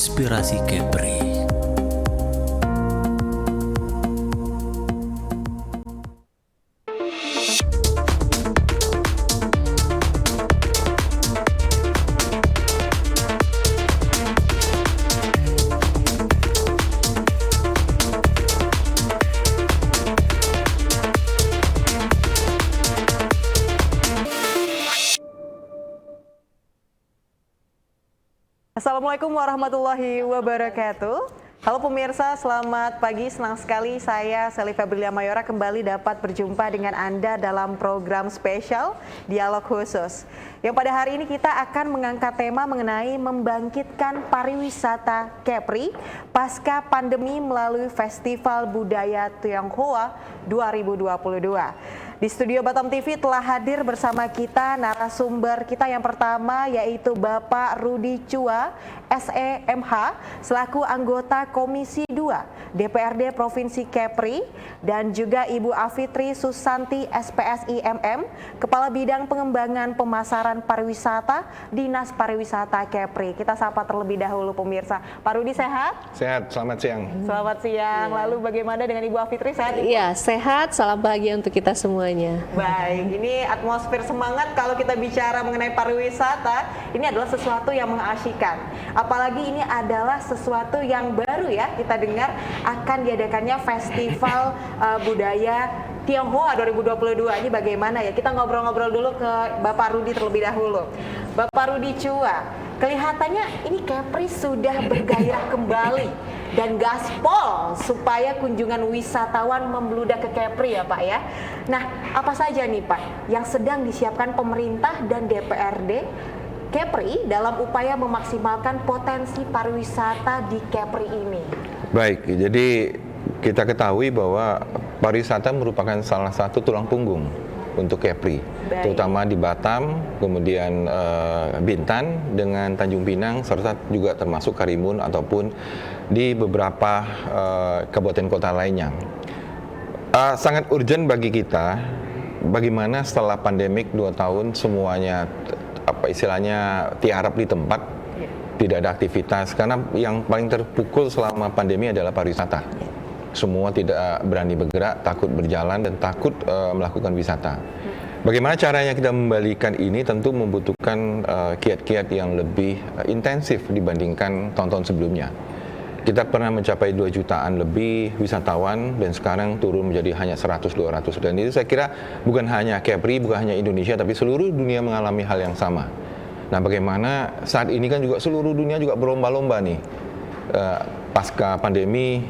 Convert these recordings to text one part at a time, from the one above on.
Inspirasi Kepri. Assalamualaikum warahmatullahi wabarakatuh. Halo pemirsa, selamat pagi. Senang sekali saya Sally Febrilia Mayora kembali dapat berjumpa dengan Anda dalam program spesial Dialog Khusus. Yang pada hari ini kita akan mengangkat tema mengenai membangkitkan pariwisata Kepri pasca pandemi melalui Festival Budaya Tionghoa 2022. Di studio Batam TV telah hadir bersama kita narasumber kita yang pertama yaitu Bapak Rudi Chua, SEMH, selaku anggota Komisi 2 DPRD Provinsi Kepri, dan juga Ibu Afitri Susanti, SPSI MM, Kepala Bidang Pengembangan Pemasaran Pariwisata, Dinas Pariwisata Kepri. Kita sapa terlebih dahulu pemirsa. Pak Rudi sehat? Sehat, selamat siang. Selamat siang. Lalu bagaimana dengan Ibu Afitri, sehat? Iya, sehat, salam bahagia untuk kita semuanya. Baik, ini atmosfer semangat kalau kita bicara mengenai pariwisata, ini adalah sesuatu yang mengasyikkan. Apalagi ini adalah sesuatu yang baru ya, kita dengar akan diadakannya Festival Budaya Tionghoa 2022. Ini bagaimana ya? Kita ngobrol-ngobrol dulu ke Bapak Rudi terlebih dahulu. Bapak Rudi Chua, kelihatannya ini Kepri sudah bergairah kembali dan gaspol supaya kunjungan wisatawan membludak ke Kepri ya Pak ya. Nah, apa saja nih Pak yang sedang disiapkan pemerintah dan DPRD Kepri dalam upaya memaksimalkan potensi pariwisata di Kepri ini? Baik, jadi kita ketahui bahwa pariwisata merupakan salah satu tulang punggung untuk Kepri, terutama di Batam, kemudian Bintan dengan Tanjung Pinang, serta juga termasuk Karimun ataupun di beberapa kabupaten kota lainnya. Sangat urgent bagi kita, bagaimana setelah pandemik 2 tahun semuanya istilahnya tiarap di tempat, tidak ada aktivitas, karena yang paling terpukul selama pandemi adalah pariwisata. Semua tidak berani bergerak, takut berjalan dan takut melakukan wisata. Bagaimana caranya kita membalikan ini tentu membutuhkan kiat-kiat yang lebih intensif dibandingkan tahun-tahun sebelumnya. Kita pernah mencapai 2 jutaan lebih wisatawan dan sekarang turun menjadi hanya 100-200. Dan itu saya kira bukan hanya Kepri, bukan hanya Indonesia, tapi seluruh dunia mengalami hal yang sama. Nah, bagaimana saat ini kan juga seluruh dunia juga berlomba-lomba nih. Pasca pandemi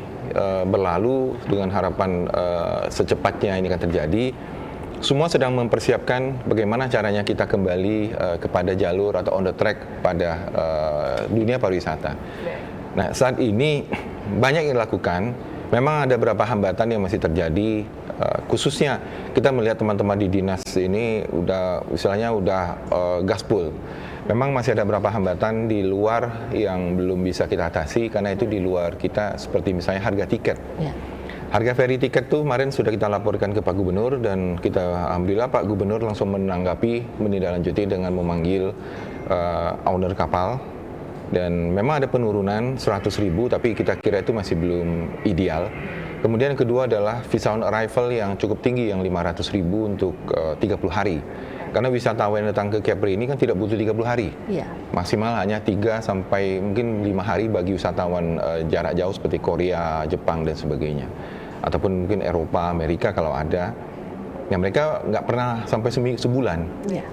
berlalu dengan harapan secepatnya ini akan terjadi. Semua sedang mempersiapkan bagaimana caranya kita kembali kepada jalur atau on the track pada dunia pariwisata. Nah, saat ini banyak yang dilakukan. Memang ada beberapa hambatan yang masih terjadi, khususnya kita melihat teman-teman di dinas ini istilahnya udah gaspol. Memang masih ada beberapa hambatan di luar yang belum bisa kita atasi karena itu di luar kita, seperti misalnya harga tiket. Ya. Harga ferry tiket tuh kemarin sudah kita laporkan ke Pak Gubernur dan kita alhamdulillah Pak Gubernur langsung menanggapi, menindaklanjuti dengan memanggil owner kapal. Dan memang ada penurunan 100.000, tapi kita kira itu masih belum ideal. Kemudian yang kedua adalah visa on arrival yang cukup tinggi, yang 500.000 untuk 30 hari. Karena wisatawan yang datang ke Kepri ini kan tidak butuh 30 hari. Ya. Maksimal hanya 3 sampai mungkin 5 hari bagi wisatawan jarak jauh seperti Korea, Jepang, dan sebagainya. Ataupun mungkin Eropa, Amerika kalau ada. Yang mereka nggak pernah sampai sebulan. Ya.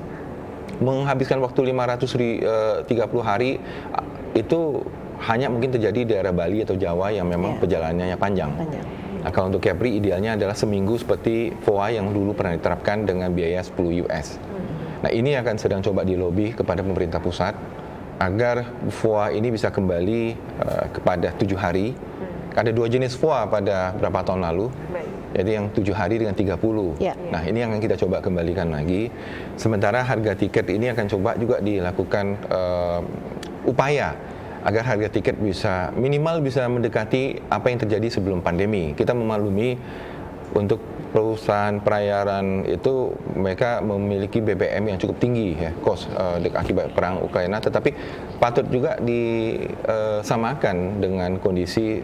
Menghabiskan waktu 530 hari itu hanya mungkin terjadi di daerah Bali atau Jawa yang memang perjalanannya panjang. Nah, kalau untuk Kepri idealnya adalah seminggu seperti VOA yang dulu pernah diterapkan dengan biaya 10 US. Nah, ini akan sedang coba dilobi kepada pemerintah pusat agar VOA ini bisa kembali kepada 7 hari. Ada 2 jenis VOA pada beberapa tahun lalu. Jadi yang 7 hari dengan 30. Ya. Nah, ini yang akan kita coba kembalikan lagi. Sementara harga tiket ini akan coba juga dilakukan upaya agar harga tiket minimal bisa mendekati apa yang terjadi sebelum pandemi. Kita memaklumi untuk perusahaan pelayaran itu mereka memiliki BBM yang cukup tinggi ya, cost akibat perang Ukraina, tetapi patut juga disamakan dengan kondisi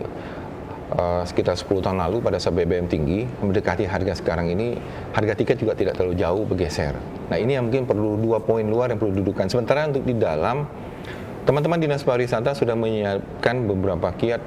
sekitar 10 tahun lalu pada saat BBM tinggi, mendekati harga sekarang ini, harga tiket juga tidak terlalu jauh bergeser. Nah ini yang mungkin perlu 2 poin luar yang perlu didudukan. Sementara untuk di dalam, teman-teman Dinas Pariwisata sudah menyiapkan beberapa kiat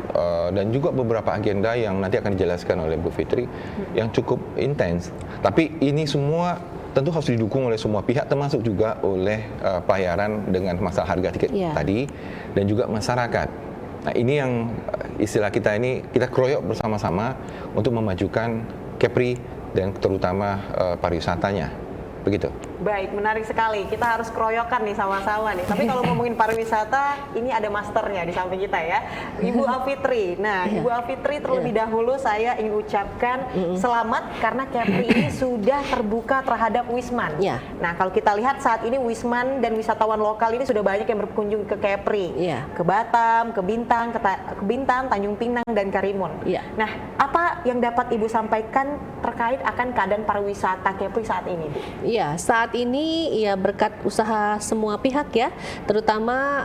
dan juga beberapa agenda yang nanti akan dijelaskan oleh Bu Fitri yang cukup intens. Tapi ini semua tentu harus didukung oleh semua pihak, termasuk juga oleh pelayaran dengan masalah harga tiket tadi dan juga masyarakat. Nah ini yang istilah kita ini, kita keroyok bersama-sama untuk memajukan Kepri dan terutama pariwisatanya. Begitu. Baik, menarik sekali. Kita harus keroyokan nih sama-sama nih. Tapi kalau ngomongin pariwisata, ini ada masternya di samping kita ya, Ibu Alfitri. Nah, Ibu Alfitri terlebih dahulu saya ingin ucapkan selamat karena Kepri ini sudah terbuka terhadap Wisman. Nah, kalau kita lihat saat ini Wisman dan wisatawan lokal ini sudah banyak yang berkunjung ke Kepri, ke Batam, ke Bintan, Tanjung Pinang dan Karimun. Nah, apa yang dapat Ibu sampaikan terkait akan keadaan pariwisata Kepri saat ini, Bu? Iya, saat ini ya berkat usaha semua pihak ya, terutama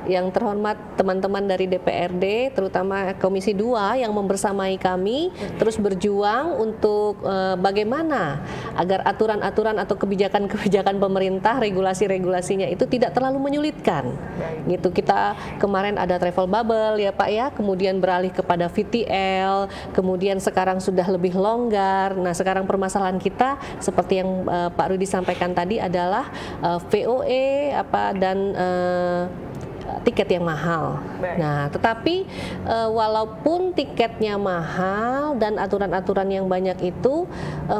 yang terhormat teman-teman dari DPRD, terutama Komisi 2 yang membersamai kami terus berjuang untuk bagaimana agar aturan-aturan atau kebijakan-kebijakan pemerintah, regulasi-regulasinya itu tidak terlalu menyulitkan. Gitu, kita kemarin ada travel bubble ya Pak ya, kemudian beralih kepada VTL, kemudian sekarang sudah lebih longgar. Nah, sekarang permasalahan kita seperti yang Pak Rudi sampaikan tadi adalah VOE dan tiket yang mahal. Nah, tetapi walaupun tiketnya mahal dan aturan-aturan yang banyak itu,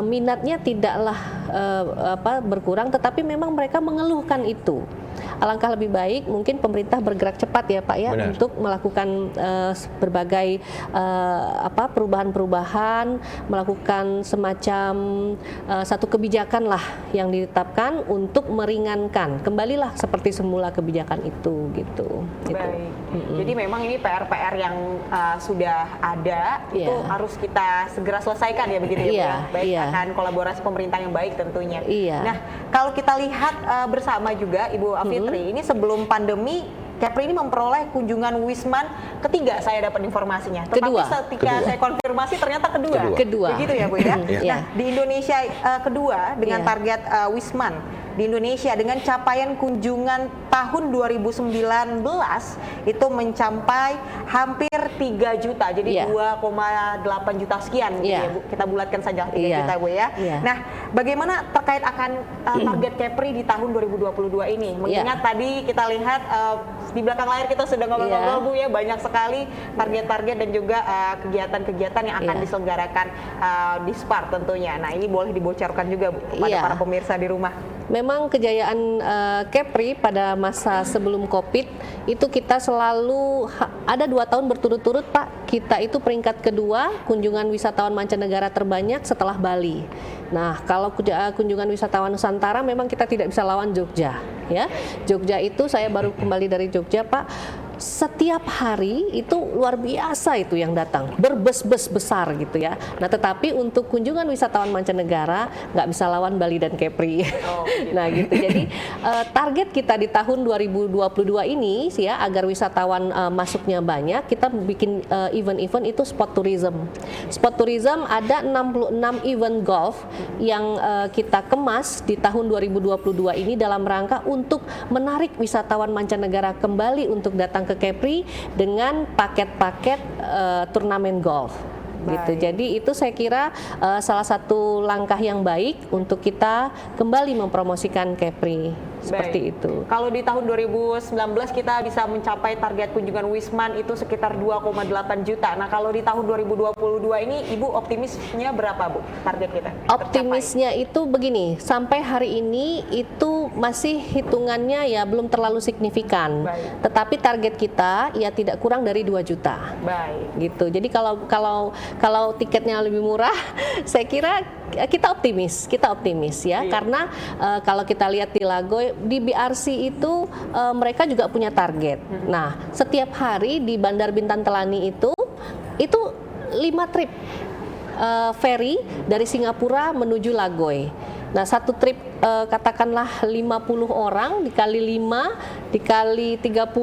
minatnya tidaklah berkurang, tetapi memang mereka mengeluhkan itu. Alangkah lebih baik mungkin pemerintah bergerak cepat ya Pak ya, untuk melakukan berbagai perubahan-perubahan, melakukan semacam satu kebijakan lah yang ditetapkan untuk meringankan, kembalilah seperti semula kebijakan itu gitu. Baik. Jadi memang ini PR-PR yang sudah ada itu harus kita segera selesaikan ya begitu ya, Bu? Baik, akan kolaborasi pemerintah yang baik tentunya. Nah, kalau kita lihat bersama juga Ibu Fitri, ini sebelum pandemi Kepri ini memperoleh kunjungan Wisman ketiga, saya dapat informasinya. Tetapi ketika saya konfirmasi ternyata kedua. Begitu ya Bu ya. Nah, di Indonesia kedua dengan target Wisman di Indonesia dengan capaian kunjungan tahun 2019 itu mencapai hampir 3 juta. Jadi 2,8 juta sekian gitu ya, Bu. Kita bulatkan saja 3 juta Bu ya. Nah, bagaimana terkait akan target Kepri di tahun 2022 ini? Mengingat tadi kita lihat di belakang layar kita sudah ngobrol-ngobrol Bu ya, banyak sekali target-target dan juga kegiatan-kegiatan yang akan diselenggarakan di SPAR tentunya. Nah, ini boleh dibocorkan juga Bu kepada para pemirsa di rumah. Memang kejayaan Kepri pada masa sebelum COVID itu kita selalu ada 2 tahun berturut-turut Pak, kita itu peringkat kedua kunjungan wisatawan mancanegara terbanyak setelah Bali. Nah, kalau kunjungan wisatawan Nusantara memang kita tidak bisa lawan Jogja ya. Jogja itu saya baru kembali dari Jogja Pak, setiap hari itu luar biasa itu yang datang, berbes-bes besar gitu ya. Nah, tetapi untuk kunjungan wisatawan mancanegara nggak bisa lawan Bali dan Kepri. Nah gitu, jadi target kita di tahun 2022 ini sih ya, agar wisatawan masuknya banyak, kita bikin event-event itu spot tourism. Spot tourism ada 66 event golf yang kita kemas di tahun 2022 ini dalam rangka untuk menarik wisatawan mancanegara kembali untuk datang ke Kepri dengan paket-paket turnamen golf. Gitu. Jadi itu saya kira salah satu langkah yang baik untuk kita kembali mempromosikan Kepri. Seperti itu. Kalau di tahun 2019 kita bisa mencapai target kunjungan Wisman itu sekitar 2,8 juta. Nah, kalau di tahun 2022 ini Ibu optimisnya berapa Bu target kita? Optimisnya itu begini, sampai hari ini itu masih hitungannya ya belum terlalu signifikan. Tetapi target kita ya tidak kurang dari 2 juta. Gitu. Jadi kalau tiketnya lebih murah, saya kira kita optimis ya, karena kalau kita lihat di Lagoy, di BRC itu mereka juga punya target. Nah, setiap hari di Bandar Bintan Telani itu 5 trip ferry dari Singapura menuju Lagoy. Nah, satu trip katakanlah 50 orang dikali 5 dikali 30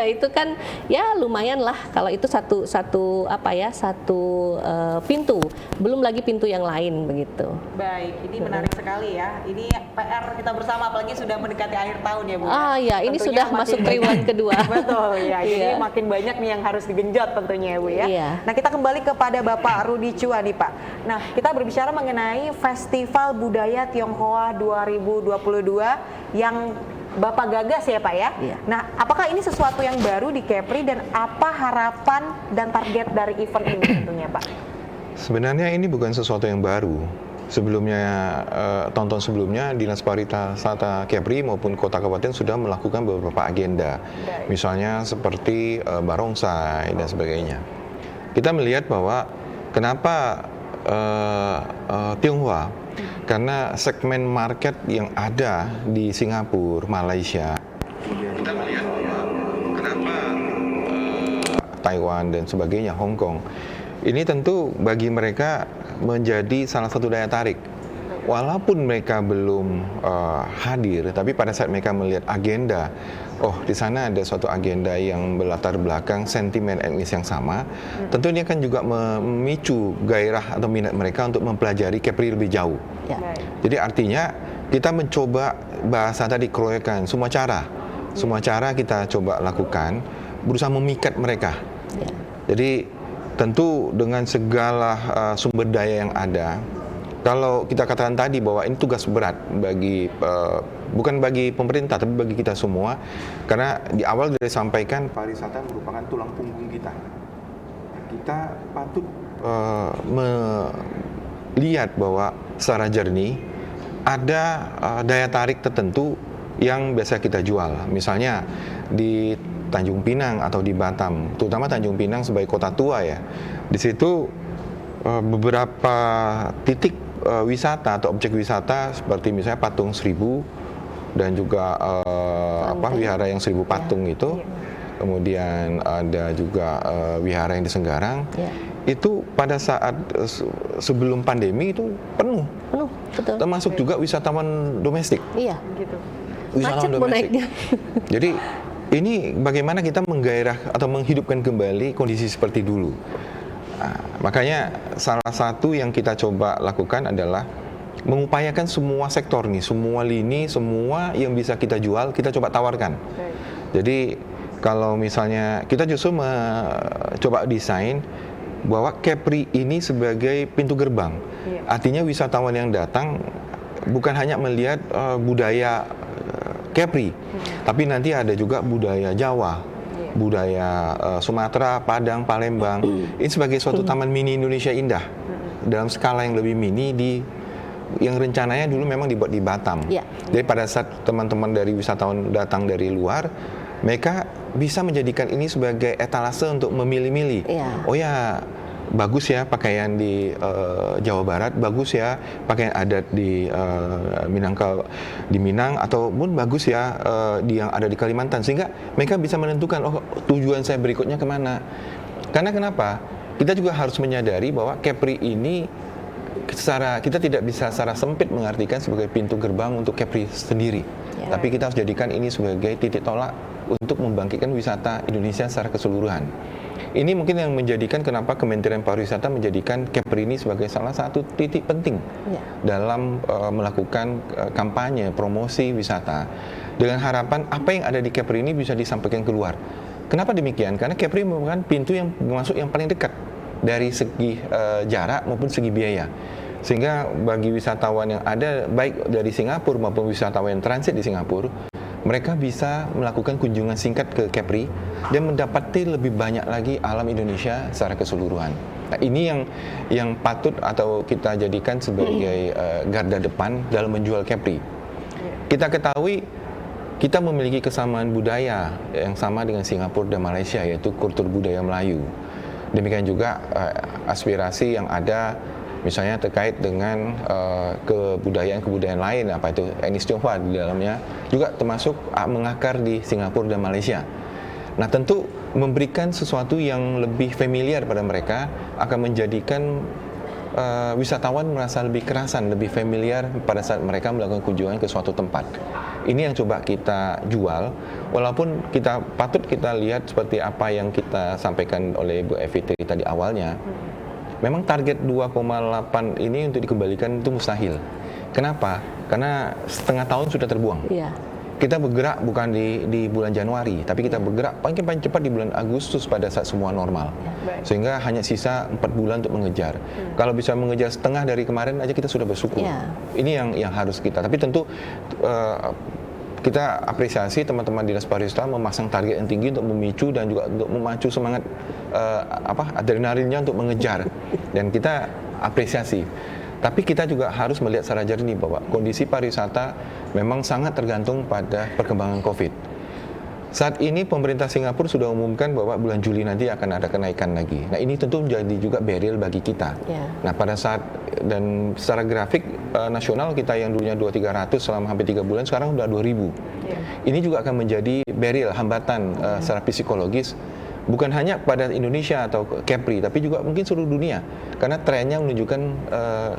itu kan ya lumayan lah kalau itu satu pintu, belum lagi pintu yang lain begitu. Baik, ini menarik sekali ya. Ini PR kita bersama, apalagi sudah mendekati akhir tahun ya Bu. Ya, ini Tentunya sudah masuk triwulan kedua. Betul ya, jadi Iya. makin banyak nih yang harus digenjot tentunya ya Bu ya. Iya. Nah, kita kembali kepada Bapak Rudi Chua nih Pak. Nah, kita berbicara mengenai Festival Budaya Tionghoa 2022 yang Bapak gagas ya Pak ya. Iya. Nah, apakah ini sesuatu yang baru di Kepri dan apa harapan dan target dari event ini tentunya Pak? Sebenarnya ini bukan sesuatu yang baru. Sebelumnya, tahun-tahun sebelumnya, Dinas Pariwisata Kepri maupun Kota Kabupaten sudah melakukan beberapa agenda. Baik. Misalnya seperti barongsai dan sebagainya. Kita melihat bahwa kenapa Tionghoa, karena segmen market yang ada di Singapura, Malaysia. Kita melihat bahwa kenapa Taiwan dan sebagainya, Hong Kong. Ini tentu bagi mereka menjadi salah satu daya tarik. Walaupun mereka belum hadir, tapi pada saat mereka melihat agenda, oh di sana ada suatu agenda yang berlatar belakang sentimen etnis yang sama, tentu ini akan juga memicu gairah atau minat mereka untuk mempelajari Kepri lebih jauh. Ya. Baik. Jadi artinya kita mencoba bahasa tadi keroyokan, semua cara kita coba lakukan, berusaha memikat mereka. Ya. Jadi tentu dengan segala sumber daya yang ada, kalau kita katakan tadi bahwa ini tugas berat bagi bukan bagi pemerintah tapi bagi kita semua, karena di awal sudah disampaikan pariwisata merupakan tulang punggung kita. Kita patut melihat bahwa secara jernih ada daya tarik tertentu yang biasa kita jual. Misalnya di Tanjung Pinang atau di Batam, terutama Tanjung Pinang sebagai kota tua ya. Di situ beberapa titik wisata atau objek wisata seperti misalnya Patung Seribu dan juga wihara yang 1000 patung itu. Kemudian ada juga wihara yang di Senggarang. Ya. Itu pada saat sebelum pandemi itu penuh. Betul. Termasuk juga wisatawan domestik. Iya. Gitu. Macet mau naiknya. Jadi ini bagaimana kita menggairah atau menghidupkan kembali kondisi seperti dulu. Nah, makanya salah satu yang kita coba lakukan adalah mengupayakan semua sektor nih, semua lini, semua yang bisa kita jual, kita coba tawarkan. Baik. Jadi kalau misalnya kita justru coba desain bahwa Kepri ini sebagai pintu gerbang. Iya. Artinya wisatawan yang datang bukan hanya melihat budaya Kepri, tapi nanti ada juga budaya Jawa, budaya Sumatera, Padang, Palembang. Ini sebagai suatu taman mini Indonesia indah dalam skala yang lebih mini yang rencananya dulu memang dibuat di Batam. Ya. Jadi pada saat teman-teman dari wisatawan datang dari luar, mereka bisa menjadikan ini sebagai etalase untuk memilih-milih. Ya. Oh ya, bagus ya pakaian di Jawa Barat, bagus ya pakaian adat di Minang, ataupun bagus ya yang ada di Kalimantan, sehingga mereka bisa menentukan oh tujuan saya berikutnya kemana. Karena kenapa? Kita juga harus menyadari bahwa Kepri ini kita tidak bisa secara sempit mengartikan sebagai pintu gerbang untuk Kepri sendiri, tapi kita harus jadikan ini sebagai titik tolak untuk membangkitkan wisata Indonesia secara keseluruhan. Ini mungkin yang menjadikan kenapa Kementerian Pariwisata menjadikan Kepri ini sebagai salah satu titik penting dalam melakukan kampanye promosi wisata, dengan harapan apa yang ada di Kepri ini bisa disampaikan keluar. Kenapa demikian? Karena Kepri merupakan pintu yang masuk yang paling dekat dari segi jarak maupun segi biaya. Sehingga bagi wisatawan yang ada baik dari Singapura maupun wisatawan yang transit di Singapura, mereka bisa melakukan kunjungan singkat ke Kepri dan mendapati lebih banyak lagi alam Indonesia secara keseluruhan. Nah, ini yang patut atau kita jadikan sebagai garda depan dalam menjual Kepri. Kita ketahui kita memiliki kesamaan budaya yang sama dengan Singapura dan Malaysia, yaitu kultur budaya Melayu. Demikian juga aspirasi yang ada misalnya terkait dengan kebudayaan lain, apa itu etnis Tionghoa di dalamnya juga termasuk mengakar di Singapura dan Malaysia. Nah, tentu memberikan sesuatu yang lebih familiar pada mereka akan menjadikan wisatawan merasa lebih kerasan, lebih familiar pada saat mereka melakukan kunjungan ke suatu tempat. Ini yang coba kita jual, walaupun patut kita lihat seperti apa yang kita sampaikan oleh Bu Evitri tadi awalnya. Memang target 2,8 ini untuk dikembalikan itu mustahil. Kenapa? Karena setengah tahun sudah terbuang. Iya. Kita bergerak bukan di bulan Januari, tapi kita bergerak paling cepat di bulan Agustus pada saat semua normal. Sehingga hanya sisa 4 bulan untuk mengejar. Kalau bisa mengejar setengah dari kemarin aja kita sudah bersyukur. Ini yang harus kita. Tapi tentu kita apresiasi teman-teman Dinas Pariwisata memasang target yang tinggi untuk memicu dan juga untuk memacu semangat adrenalinnya untuk mengejar. Dan kita apresiasi. Tapi kita juga harus melihat secara jernih bahwa kondisi pariwisata memang sangat tergantung pada perkembangan COVID. Saat ini pemerintah Singapura sudah umumkan bahwa bulan Juli nanti akan ada kenaikan lagi. Nah, ini tentu menjadi juga barrier bagi kita. Nah, pada saat dan secara grafik nasional kita yang dulunya 2.300 selama hampir 3 bulan sekarang sudah 2.000. Ini juga akan menjadi barrier, hambatan secara psikologis. Bukan hanya pada Indonesia atau Kepri, tapi juga mungkin seluruh dunia. Karena trennya menunjukkan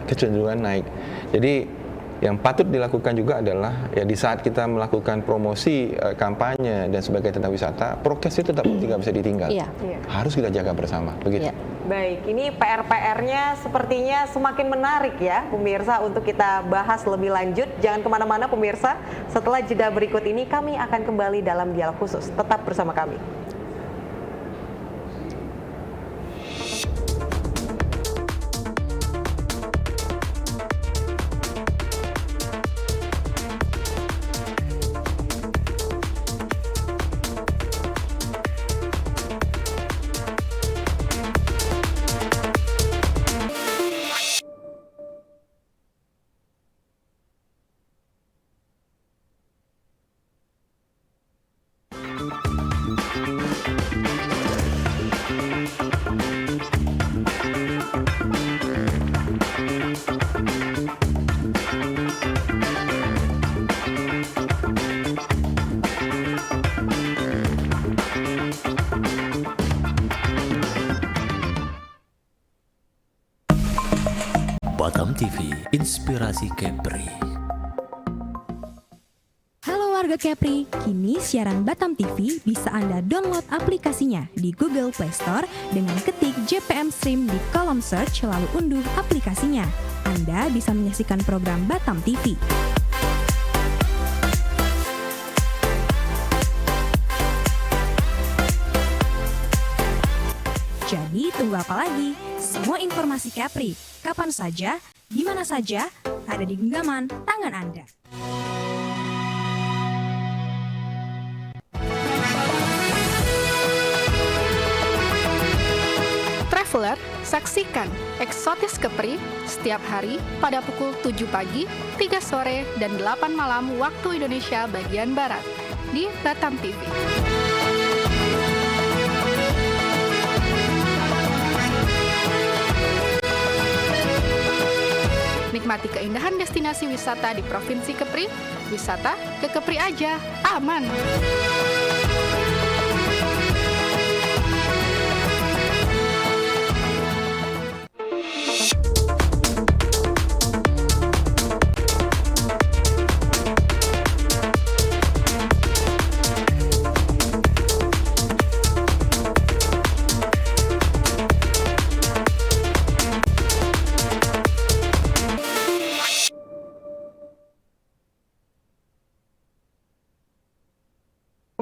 kecenderungan naik. Jadi yang patut dilakukan juga adalah ya di saat kita melakukan promosi, kampanye dan sebagainya tentang wisata, prokes itu tetap tidak bisa ditinggal. Harus kita jaga bersama. Begitu. Baik, ini PR-nya sepertinya semakin menarik ya pemirsa untuk kita bahas lebih lanjut. Jangan kemana-mana pemirsa, setelah jeda berikut ini kami akan kembali dalam dialog khusus. Tetap bersama kami. Batam TV, inspirasi Kepri. Halo warga Kepri, kini siaran Batam TV bisa Anda download aplikasinya di Google Play Store dengan ketik JPM Stream di kolom search lalu unduh aplikasinya. Anda bisa menyaksikan program Batam TV. Jadi tunggu apa lagi? Semua informasi Kepri, kapan saja, di mana saja, ada di genggaman tangan Anda. Traveler, saksikan Eksotis Kepri setiap hari pada pukul 7 pagi, 3 sore, dan 8 malam waktu Indonesia bagian Barat di Batam TV. Nikmati keindahan destinasi wisata di Provinsi Kepri. Wisata ke Kepri aja, aman.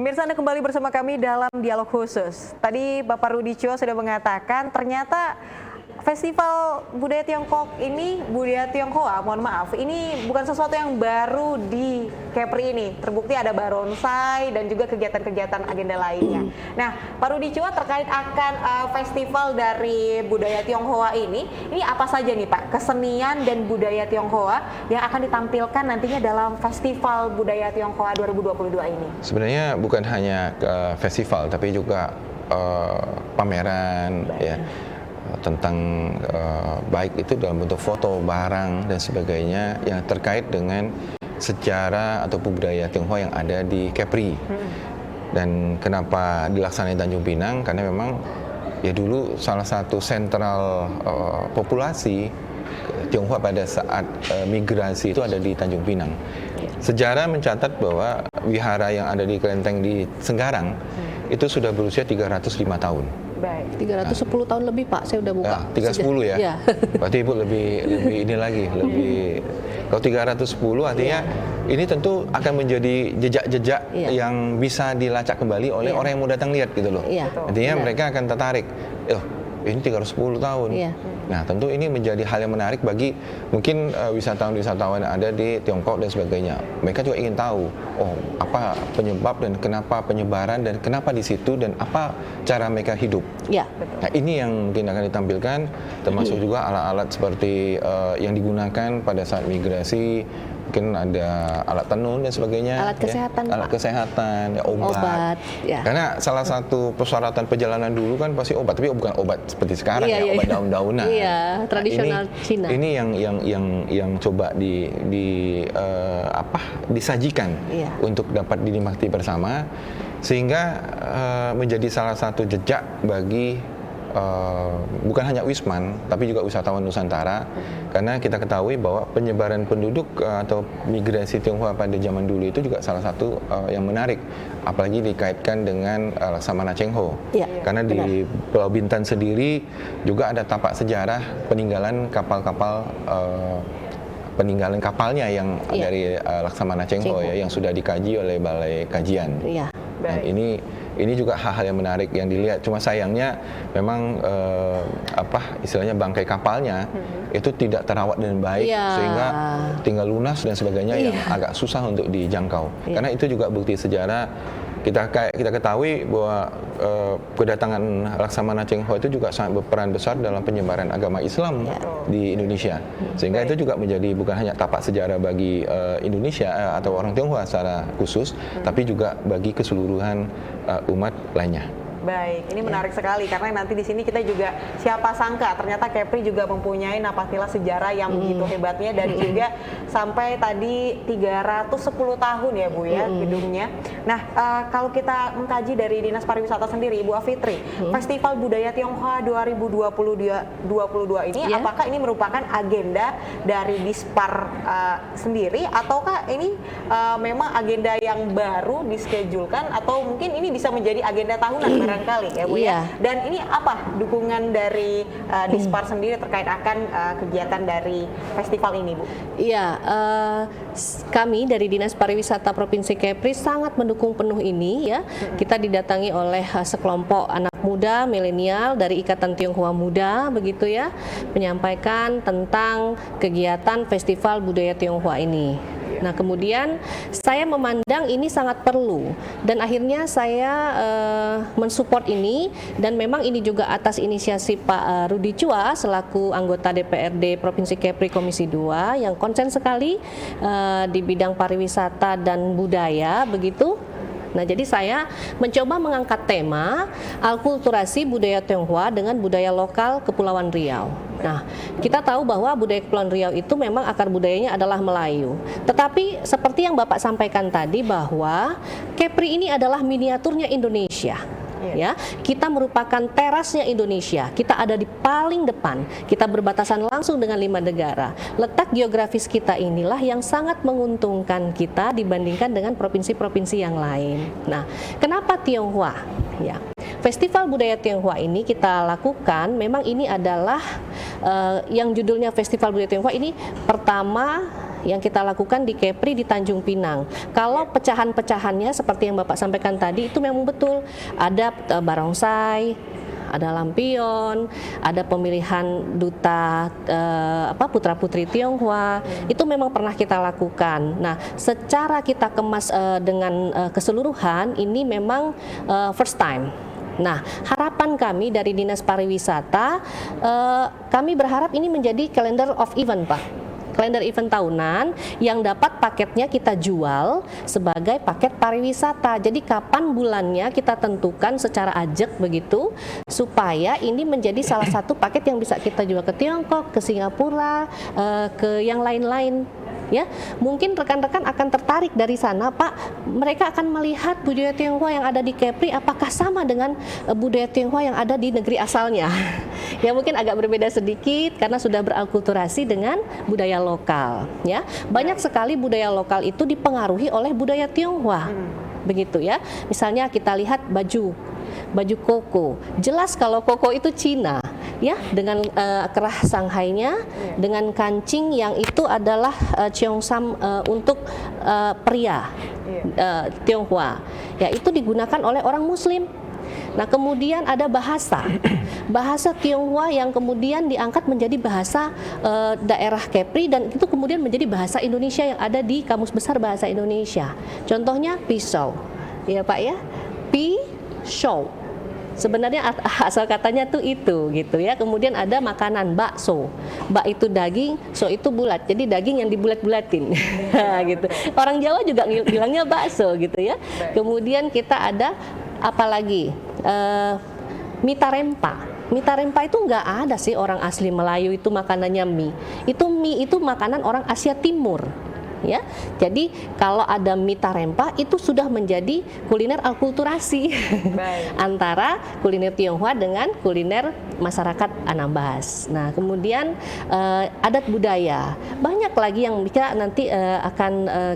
Pemirsa, Anda kembali bersama kami dalam dialog khusus. Tadi Bapak Rudi Chua sudah mengatakan ternyata Festival Budaya Tiongkok ini, Budaya Tionghoa, mohon maaf, ini bukan sesuatu yang baru di Kepri ini. Terbukti ada barongsai dan juga kegiatan-kegiatan agenda lainnya. Nah, Pak Rudi Chua terkait akan festival dari Budaya Tionghoa ini apa saja nih Pak, kesenian dan budaya Tionghoa yang akan ditampilkan nantinya dalam Festival Budaya Tionghoa 2022 ini? Sebenarnya bukan hanya festival, tapi juga pameran, ya, tentang baik itu dalam bentuk foto, barang dan sebagainya yang terkait dengan sejarah atau budaya Tionghoa yang ada di Kepri. Dan kenapa dilaksanakan Tanjung Pinang? Karena memang ya dulu salah satu sentral populasi Tionghoa pada saat migrasi itu ada di Tanjung Pinang. Sejarah mencatat bahwa wihara yang ada di kelenteng di Senggarang itu sudah berusia 305 tahun. Baik. 310 tahun lebih Pak, saya udah buka. 310 ya. Iya. Berarti Ibu lebih ini lagi, lebih kalau 310 artinya ini tentu akan menjadi jejak-jejak yang bisa dilacak kembali oleh orang yang mau datang lihat gitu loh. Iya. Artinya Benar. mereka akan tertarik. Ini 310 tahun. Iya. Nah, tentu ini menjadi hal yang menarik bagi mungkin wisatawan-wisatawan yang ada di Tiongkok dan sebagainya. Mereka juga ingin tahu, apa penyebab dan kenapa penyebaran dan kenapa di situ dan apa cara mereka hidup. Iya. Nah, ini yang mungkin akan ditampilkan, termasuk juga alat-alat seperti yang digunakan pada saat migrasi. Mungkin ada alat tenun dan sebagainya. Alat kesehatan, Alat Pak. kesehatan, Obat, ya. Karena salah satu persyaratan perjalanan dulu kan pasti obat, tapi bukan obat seperti sekarang Iya, obat iya. daun-daunan. Iya, tradisional Cina. Ini yang coba disajikan untuk dapat dinikmati bersama, sehingga menjadi salah satu jejak bagi bukan hanya Wisman, tapi juga wisatawan Nusantara, karena kita ketahui bahwa penyebaran penduduk atau migrasi Tionghoa pada zaman dulu itu juga salah satu yang menarik, apalagi dikaitkan dengan Laksamana Cheng Ho, karena di Pulau Bintan sendiri juga ada tapak sejarah peninggalan kapal-kapal peninggalan kapalnya yang dari Laksamana Cheng Ho ya, yang sudah dikaji oleh Balai Kajian. Dan ini juga hal-hal yang menarik yang dilihat. Cuma sayangnya memang istilahnya bangkai kapalnya itu tidak terawat dengan baik, sehingga tinggal lunas dan sebagainya yang agak susah untuk dijangkau. Karena itu juga bukti sejarah. Kita ketahui bahwa kedatangan Laksamana Cheng Ho itu juga sangat berperan besar dalam penyebaran agama Islam di Indonesia, sehingga itu juga menjadi bukan hanya tapak sejarah bagi Indonesia atau orang Tionghoa secara khusus, tapi juga bagi keseluruhan umat lainnya. Baik, ini menarik sekali karena nanti di sini kita juga siapa sangka ternyata Kepri juga mempunyai napaktilas sejarah yang begitu hebatnya dan juga sampai tadi 310 tahun ya Bu ya gedungnya. Nah, kalau kita mengkaji dari Dinas Pariwisata sendiri Ibu Afitri, Festival Budaya Tionghoa 2022 ini apakah ini merupakan agenda dari Dispar sendiri ataukah ini memang agenda yang baru dischedulkan atau mungkin ini bisa menjadi agenda tahunan barangkali ya Bu ya. Dan ini apa dukungan dari Dispar sendiri terkait akan kegiatan dari festival ini Bu? Iya, kami dari Dinas Pariwisata Provinsi Kepri sangat mendukung penuh ini ya. Kita didatangi oleh sekelompok anak muda milenial dari Ikatan Tionghoa Muda begitu ya, menyampaikan tentang kegiatan Festival Budaya Tionghoa ini. Nah, kemudian saya memandang ini sangat perlu dan akhirnya saya mensupport ini, dan memang ini juga atas inisiasi Pak Rudi Chua selaku anggota DPRD Provinsi Kepri Komisi 2 yang konsen sekali di bidang pariwisata dan budaya begitu. Nah, jadi saya mencoba mengangkat tema alkulturasi budaya Tionghoa dengan budaya lokal Kepulauan Riau. Nah, kita tahu bahwa budaya Kepulauan Riau itu memang akar budayanya adalah Melayu. Tetapi seperti yang Bapak sampaikan tadi bahwa Kepri ini adalah miniaturnya Indonesia. Ya, kita merupakan terasnya Indonesia. Kita ada di paling depan. Kita berbatasan langsung dengan 5 negara. Letak geografis kita inilah yang sangat menguntungkan kita dibandingkan dengan provinsi-provinsi yang lain. Nah, kenapa Tionghoa? Ya, Festival Budaya Tionghoa ini kita lakukan. Memang ini adalah yang judulnya Festival Budaya Tionghoa ini pertama yang kita lakukan di Kepri di Tanjung Pinang. Kalau pecahan-pecahannya seperti yang Bapak sampaikan tadi itu memang betul. Ada barongsai, ada lampion, ada pemilihan duta putra-putri Tionghoa. Itu memang pernah kita lakukan. Nah, secara kita kemas dengan keseluruhan ini memang first time. Nah, harapan kami dari Dinas Pariwisata, kami berharap ini menjadi calendar of event, Pak. Kalender event tahunan yang dapat paketnya kita jual sebagai paket pariwisata. Jadi kapan bulannya kita tentukan secara ajak begitu, supaya ini menjadi salah satu paket yang bisa kita jual ke Tiongkok, ke Singapura, ke yang lain-lain. ya mungkin rekan-rekan akan tertarik dari sana, Pak. Mereka akan melihat budaya Tionghoa yang ada di Kepri apakah sama dengan budaya Tionghoa yang ada di negeri asalnya. Ya mungkin agak berbeda sedikit karena sudah berakulturasi dengan budaya lokal, ya. Banyak sekali budaya lokal itu dipengaruhi oleh budaya Tionghoa. Begitu ya. Misalnya kita lihat baju koko. Jelas kalau koko itu Cina, ya, dengan kerah Shanghai-nya, dengan kancing yang itu adalah cheongsam untuk pria Tionghoa. Ya, itu digunakan oleh orang Muslim. Nah, kemudian ada bahasa Tionghoa yang kemudian diangkat menjadi bahasa daerah Kepri dan itu kemudian menjadi bahasa Indonesia yang ada di Kamus Besar Bahasa Indonesia. Contohnya pisau, ya Pak ya, pisau. Sebenarnya asal katanya tuh itu gitu ya. Kemudian ada makanan bakso. Bak itu daging, so itu bulat. Jadi daging yang dibulat-bulatin. Gitu. Orang Jawa juga bilangnya bakso gitu ya. Kemudian kita ada apalagi mita rempa. Mita rempa itu nggak ada sih orang asli Melayu itu makanannya mie. Mie itu makanan orang Asia Timur. Ya, jadi kalau ada mita rempa itu sudah menjadi kuliner akulturasi antara kuliner Tionghoa dengan kuliner masyarakat Anambas. Nah, kemudian adat budaya banyak lagi yang kita nanti akan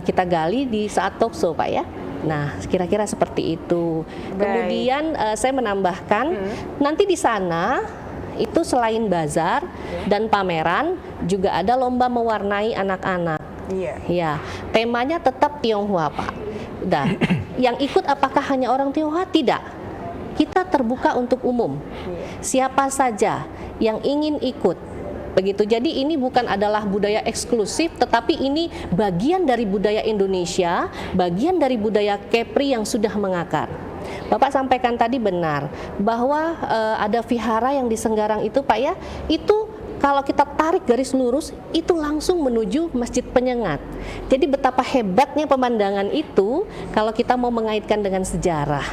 kita gali di saat talkshow, Pak ya. Nah, kira-kira seperti itu. Kemudian saya menambahkan nanti di sana itu selain bazar dan pameran juga ada lomba mewarnai anak-anak. Iya. Ya, temanya tetap Tionghoa, Pak. Nah, yang ikut apakah hanya orang Tionghoa? Tidak. Kita terbuka untuk umum. Siapa saja yang ingin ikut. Begitu. Jadi ini bukan adalah budaya eksklusif, tetapi ini bagian dari budaya Indonesia, bagian dari budaya Kepri yang sudah mengakar. Bapak sampaikan tadi benar bahwa ada vihara yang di Senggarang itu, Pak ya, itu kalau kita tarik garis lurus itu langsung menuju Masjid Penyengat. Jadi betapa hebatnya pemandangan itu kalau kita mau mengaitkan dengan sejarah.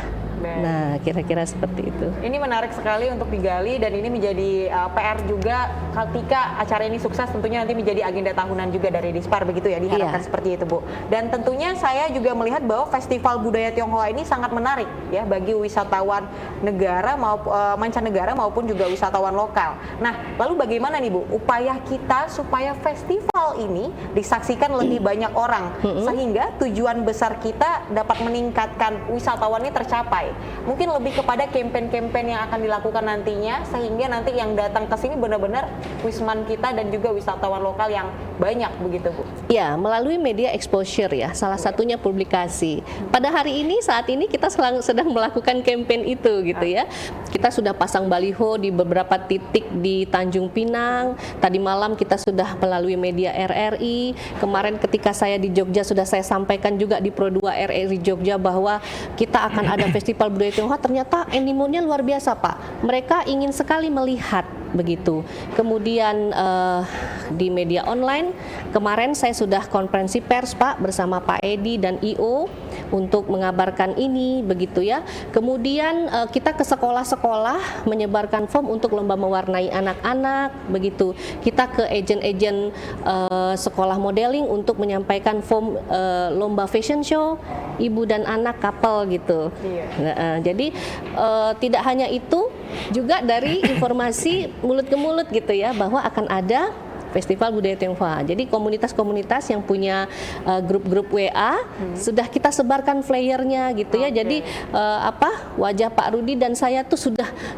Nah, kira-kira seperti itu. Ini menarik sekali untuk digali dan ini menjadi PR juga ketika acara ini sukses, tentunya nanti menjadi agenda tahunan juga dari Dispar, begitu ya, diharapkan seperti itu, Bu. Dan tentunya saya juga melihat bahwa Festival Budaya Tionghoa ini sangat menarik ya bagi wisatawan negara maupun mancanegara maupun juga wisatawan lokal. Nah, lalu bagaimana nih, Bu, upaya kita supaya festival ini disaksikan lebih banyak orang sehingga tujuan besar kita dapat meningkatkan wisatawan ini tercapai? Mungkin lebih kepada campaign-campaign yang akan dilakukan nantinya sehingga nanti yang datang ke sini benar-benar wisman kita dan juga wisatawan lokal yang banyak, begitu, Bu. Ya, melalui media exposure ya, salah satunya publikasi. Pada hari ini, saat ini kita sedang melakukan campaign itu gitu ya. Kita sudah pasang baliho di beberapa titik di Tanjung Pinang. Tadi malam kita sudah melalui media RRI. Kemarin ketika saya di Jogja sudah saya sampaikan juga di Pro 2 RRI Jogja bahwa kita akan ada Festival Budaya Tionghoa. Ternyata animonya luar biasa, Pak. Mereka ingin sekali melihat begitu. Kemudian di media online kemarin saya sudah konferensi pers, Pak, bersama Pak Edi dan IO untuk mengabarkan ini begitu ya. Kemudian kita ke sekolah-sekolah menyebarkan form untuk lomba mewarnai anak-anak begitu. Kita ke agen-agen sekolah modeling untuk menyampaikan form lomba fashion show ibu dan anak couple gitu. Nah, jadi tidak hanya itu, juga dari informasi mulut ke mulut gitu ya, bahwa akan ada Festival Budaya Tionghoa. Jadi komunitas-komunitas yang punya grup-grup WA sudah kita sebarkan flyernya gitu ya. Jadi wajah Pak Rudi dan saya tuh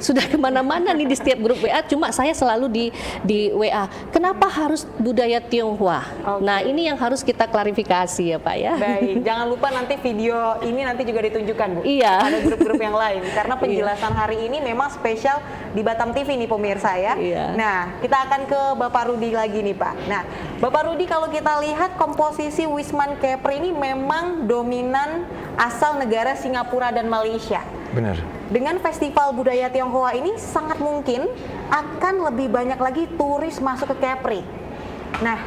sudah kemana-mana nih di setiap grup WA. Cuma saya selalu di WA. Kenapa harus budaya Tionghoa? Nah, ini yang harus kita klarifikasi ya, Pak ya. Baik, jangan lupa nanti video ini nanti juga ditunjukkan, Bu. Iya. Ada grup-grup yang lain karena penjelasan hari ini memang spesial di Batam TV nih pemirsa ya. Iya. Nah, kita akan ke Bapak Rudi lagi nih, Pak. Nah, Bapak Rudi, kalau kita lihat komposisi Wisman Kepri ini memang dominan asal negara Singapura dan Malaysia. Benar. Dengan Festival Budaya Tionghoa ini sangat mungkin akan lebih banyak lagi turis masuk ke Kepri. Nah,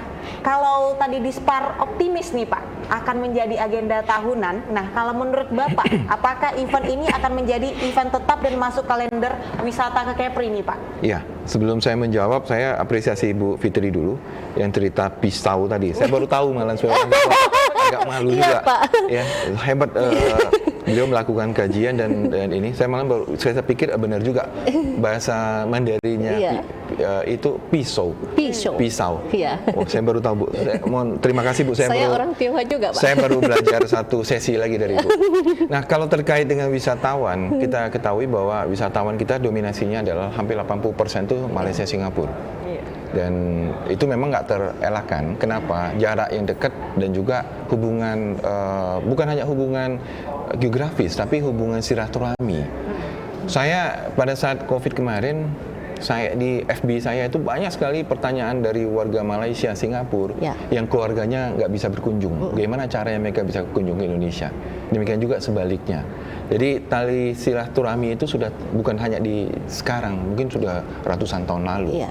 kalau tadi Dispar optimis nih, Pak, akan menjadi agenda tahunan. Nah, kalau menurut Bapak, apakah event ini akan menjadi event tetap dan masuk kalender wisata ke Kepri ini, Pak? Iya, sebelum saya menjawab, saya apresiasi Ibu Fitri dulu yang cerita pisau tadi. Saya baru tahu malah suaranya agak malu juga. Pak. Ya, hebat beliau melakukan kajian dan ini saya malah baru saya pikir benar juga bahasa Mandarinnya itu pisau. Pisau. Iya. Oh, saya baru tahu Bu. Mohon terima kasih Bu. Saya baru, orang Tionghoa juga, Pak. Saya baru belajar satu sesi lagi dari Bu. Nah, kalau terkait dengan wisatawan, kita ketahui bahwa wisatawan kita dominasinya adalah hampir 80% itu Malaysia, Singapura. Dan itu memang nggak terelakkan. Kenapa? Jarak yang dekat dan juga hubungan bukan hanya hubungan geografis, tapi hubungan silaturahmi. Saya pada saat COVID kemarin, saya di FB saya itu banyak sekali pertanyaan dari warga Malaysia, Singapura yang keluarganya nggak bisa berkunjung. Bagaimana caranya mereka bisa berkunjung ke Indonesia? Demikian juga sebaliknya. Jadi tali silaturahmi itu sudah bukan hanya di sekarang, mungkin sudah ratusan tahun lalu.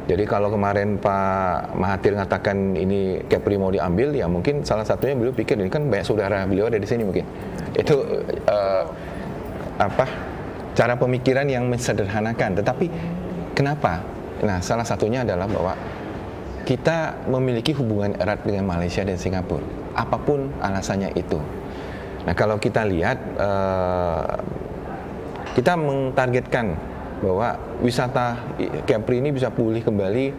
Jadi kalau kemarin Pak Mahathir mengatakan ini Kepri mau diambil, ya mungkin salah satunya beliau pikir ini kan banyak saudara beliau ada di sini mungkin. Itu cara pemikiran yang mensederhanakan. Tetapi kenapa? Nah, salah satunya adalah bahwa kita memiliki hubungan erat dengan Malaysia dan Singapura, apapun alasannya itu. Nah, kalau kita lihat kita mentargetkan bahwa wisata Kepri ini bisa pulih kembali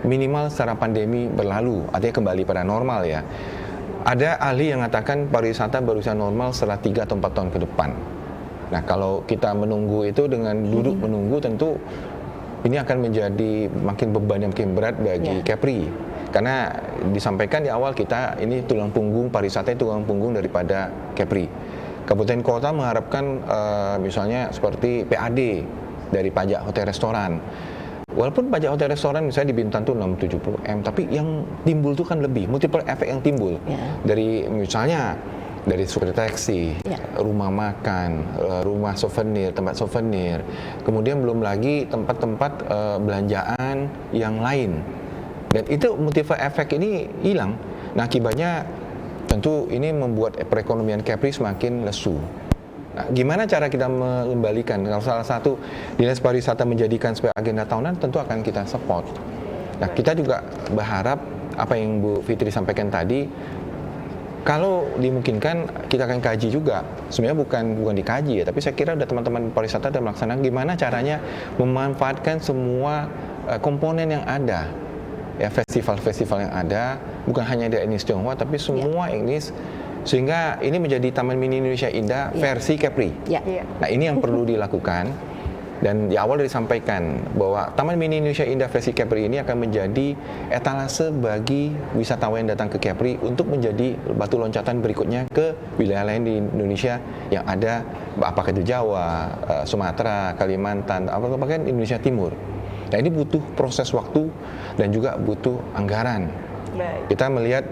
minimal secara pandemi berlalu, artinya kembali pada normal ya. Ada ahli yang mengatakan pariwisata baru bisa normal setelah 3 atau 4 tahun ke depan. Nah, kalau kita menunggu itu dengan duduk menunggu, tentu ini akan menjadi makin beban yang makin berat bagi Kepri. Karena disampaikan di awal kita ini tulang punggung pariwisata, tulang punggung daripada Kepri. Kabupaten kota mengharapkan misalnya seperti PAD dari pajak hotel restoran. Walaupun pajak hotel restoran misalnya di Bintan tuh 670 M, tapi yang timbul tuh kan lebih, multiple efek yang timbul. Dari misalnya dari suku taksi, rumah makan, rumah souvenir, tempat souvenir. Kemudian belum lagi tempat-tempat belanjaan yang lain. Dan itu multiple efek ini hilang. Nah, akibatnya tentu ini membuat perekonomian Kepri semakin lesu. Nah, gimana cara kita mengembalikan? Kalau salah satu Dinas Pariwisata menjadikan sebagai agenda tahunan, tentu akan kita support. Nah, kita juga berharap apa yang Bu Fitri sampaikan tadi, kalau dimungkinkan kita akan kaji juga. Sebenarnya bukan dikaji ya, tapi saya kira ada teman-teman pariwisata dan melaksanakan gimana caranya memanfaatkan semua komponen yang ada. Ya, festival-festival yang ada, bukan hanya di etnis Tionghoa, tapi semua etnis, sehingga ini menjadi Taman Mini Indonesia Indah versi Kepri. Nah, ini yang perlu dilakukan. Dan di awal disampaikan bahwa Taman Mini Indonesia Indah versi Kepri ini akan menjadi etalase bagi wisatawan yang datang ke Kepri untuk menjadi batu loncatan berikutnya ke wilayah lain di Indonesia yang ada, apakah itu Jawa, Sumatera, Kalimantan, apakah Indonesia Timur. Nah, ini butuh proses waktu dan juga butuh anggaran. Kita melihat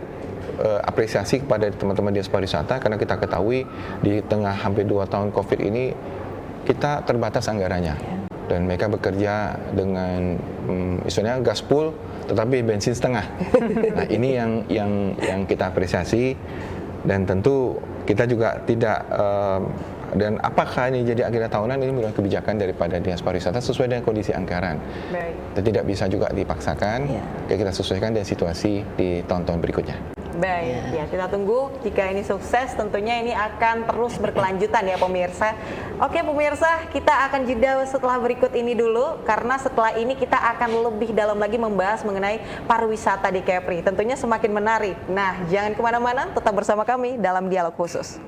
apresiasi kepada teman-teman Dinas Pariwisata karena kita ketahui di tengah hampir 2 tahun COVID ini kita terbatas anggarannya dan mereka bekerja dengan istilahnya gaspol tetapi bensin setengah. Nah, ini yang kita apresiasi dan tentu kita juga tidak dan apakah ini jadi agenda tahunan, ini merupakan kebijakan daripada Dinas Pariwisata sesuai dengan kondisi anggaran. Dan tidak bisa juga dipaksakan, kita sesuaikan dengan situasi di tahun-tahun berikutnya. Baik, ya kita tunggu jika ini sukses tentunya ini akan terus berkelanjutan ya pemirsa. Oke pemirsa, kita akan jeda setelah berikut ini dulu karena setelah ini kita akan lebih dalam lagi membahas mengenai pariwisata di Kepri. Tentunya semakin menarik. Nah, jangan kemana-mana, tetap bersama kami dalam Dialog Khusus.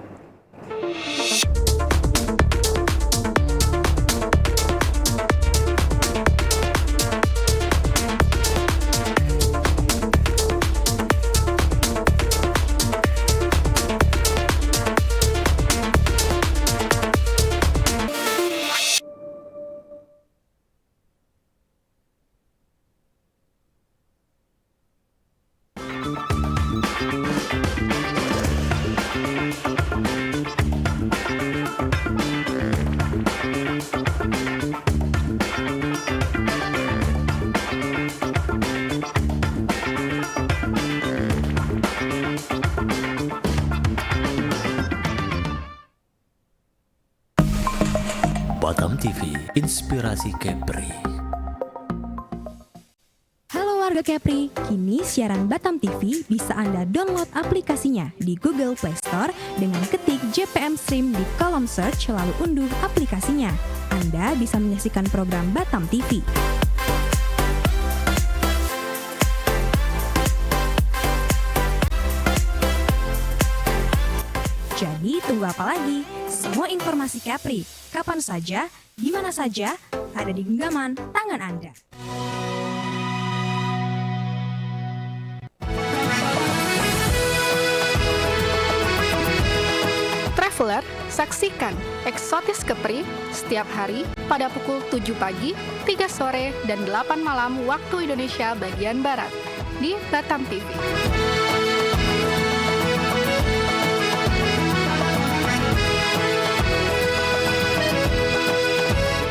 Batam TV, Inspirasi Kepri. Halo warga Kepri, kini siaran Batam TV bisa Anda download aplikasinya di Google Play Store dengan ketik JPM Stream di kolom search lalu unduh aplikasinya. Anda bisa menyaksikan program Batam TV. Jadi tunggu apa lagi? Semua informasi Kepri, kapan saja, di mana saja, ada di genggaman tangan Anda. Traveler, saksikan Eksotis Kepri setiap hari pada pukul 7 pagi, 3 sore, dan 8 malam waktu Indonesia bagian Barat di Batam TV.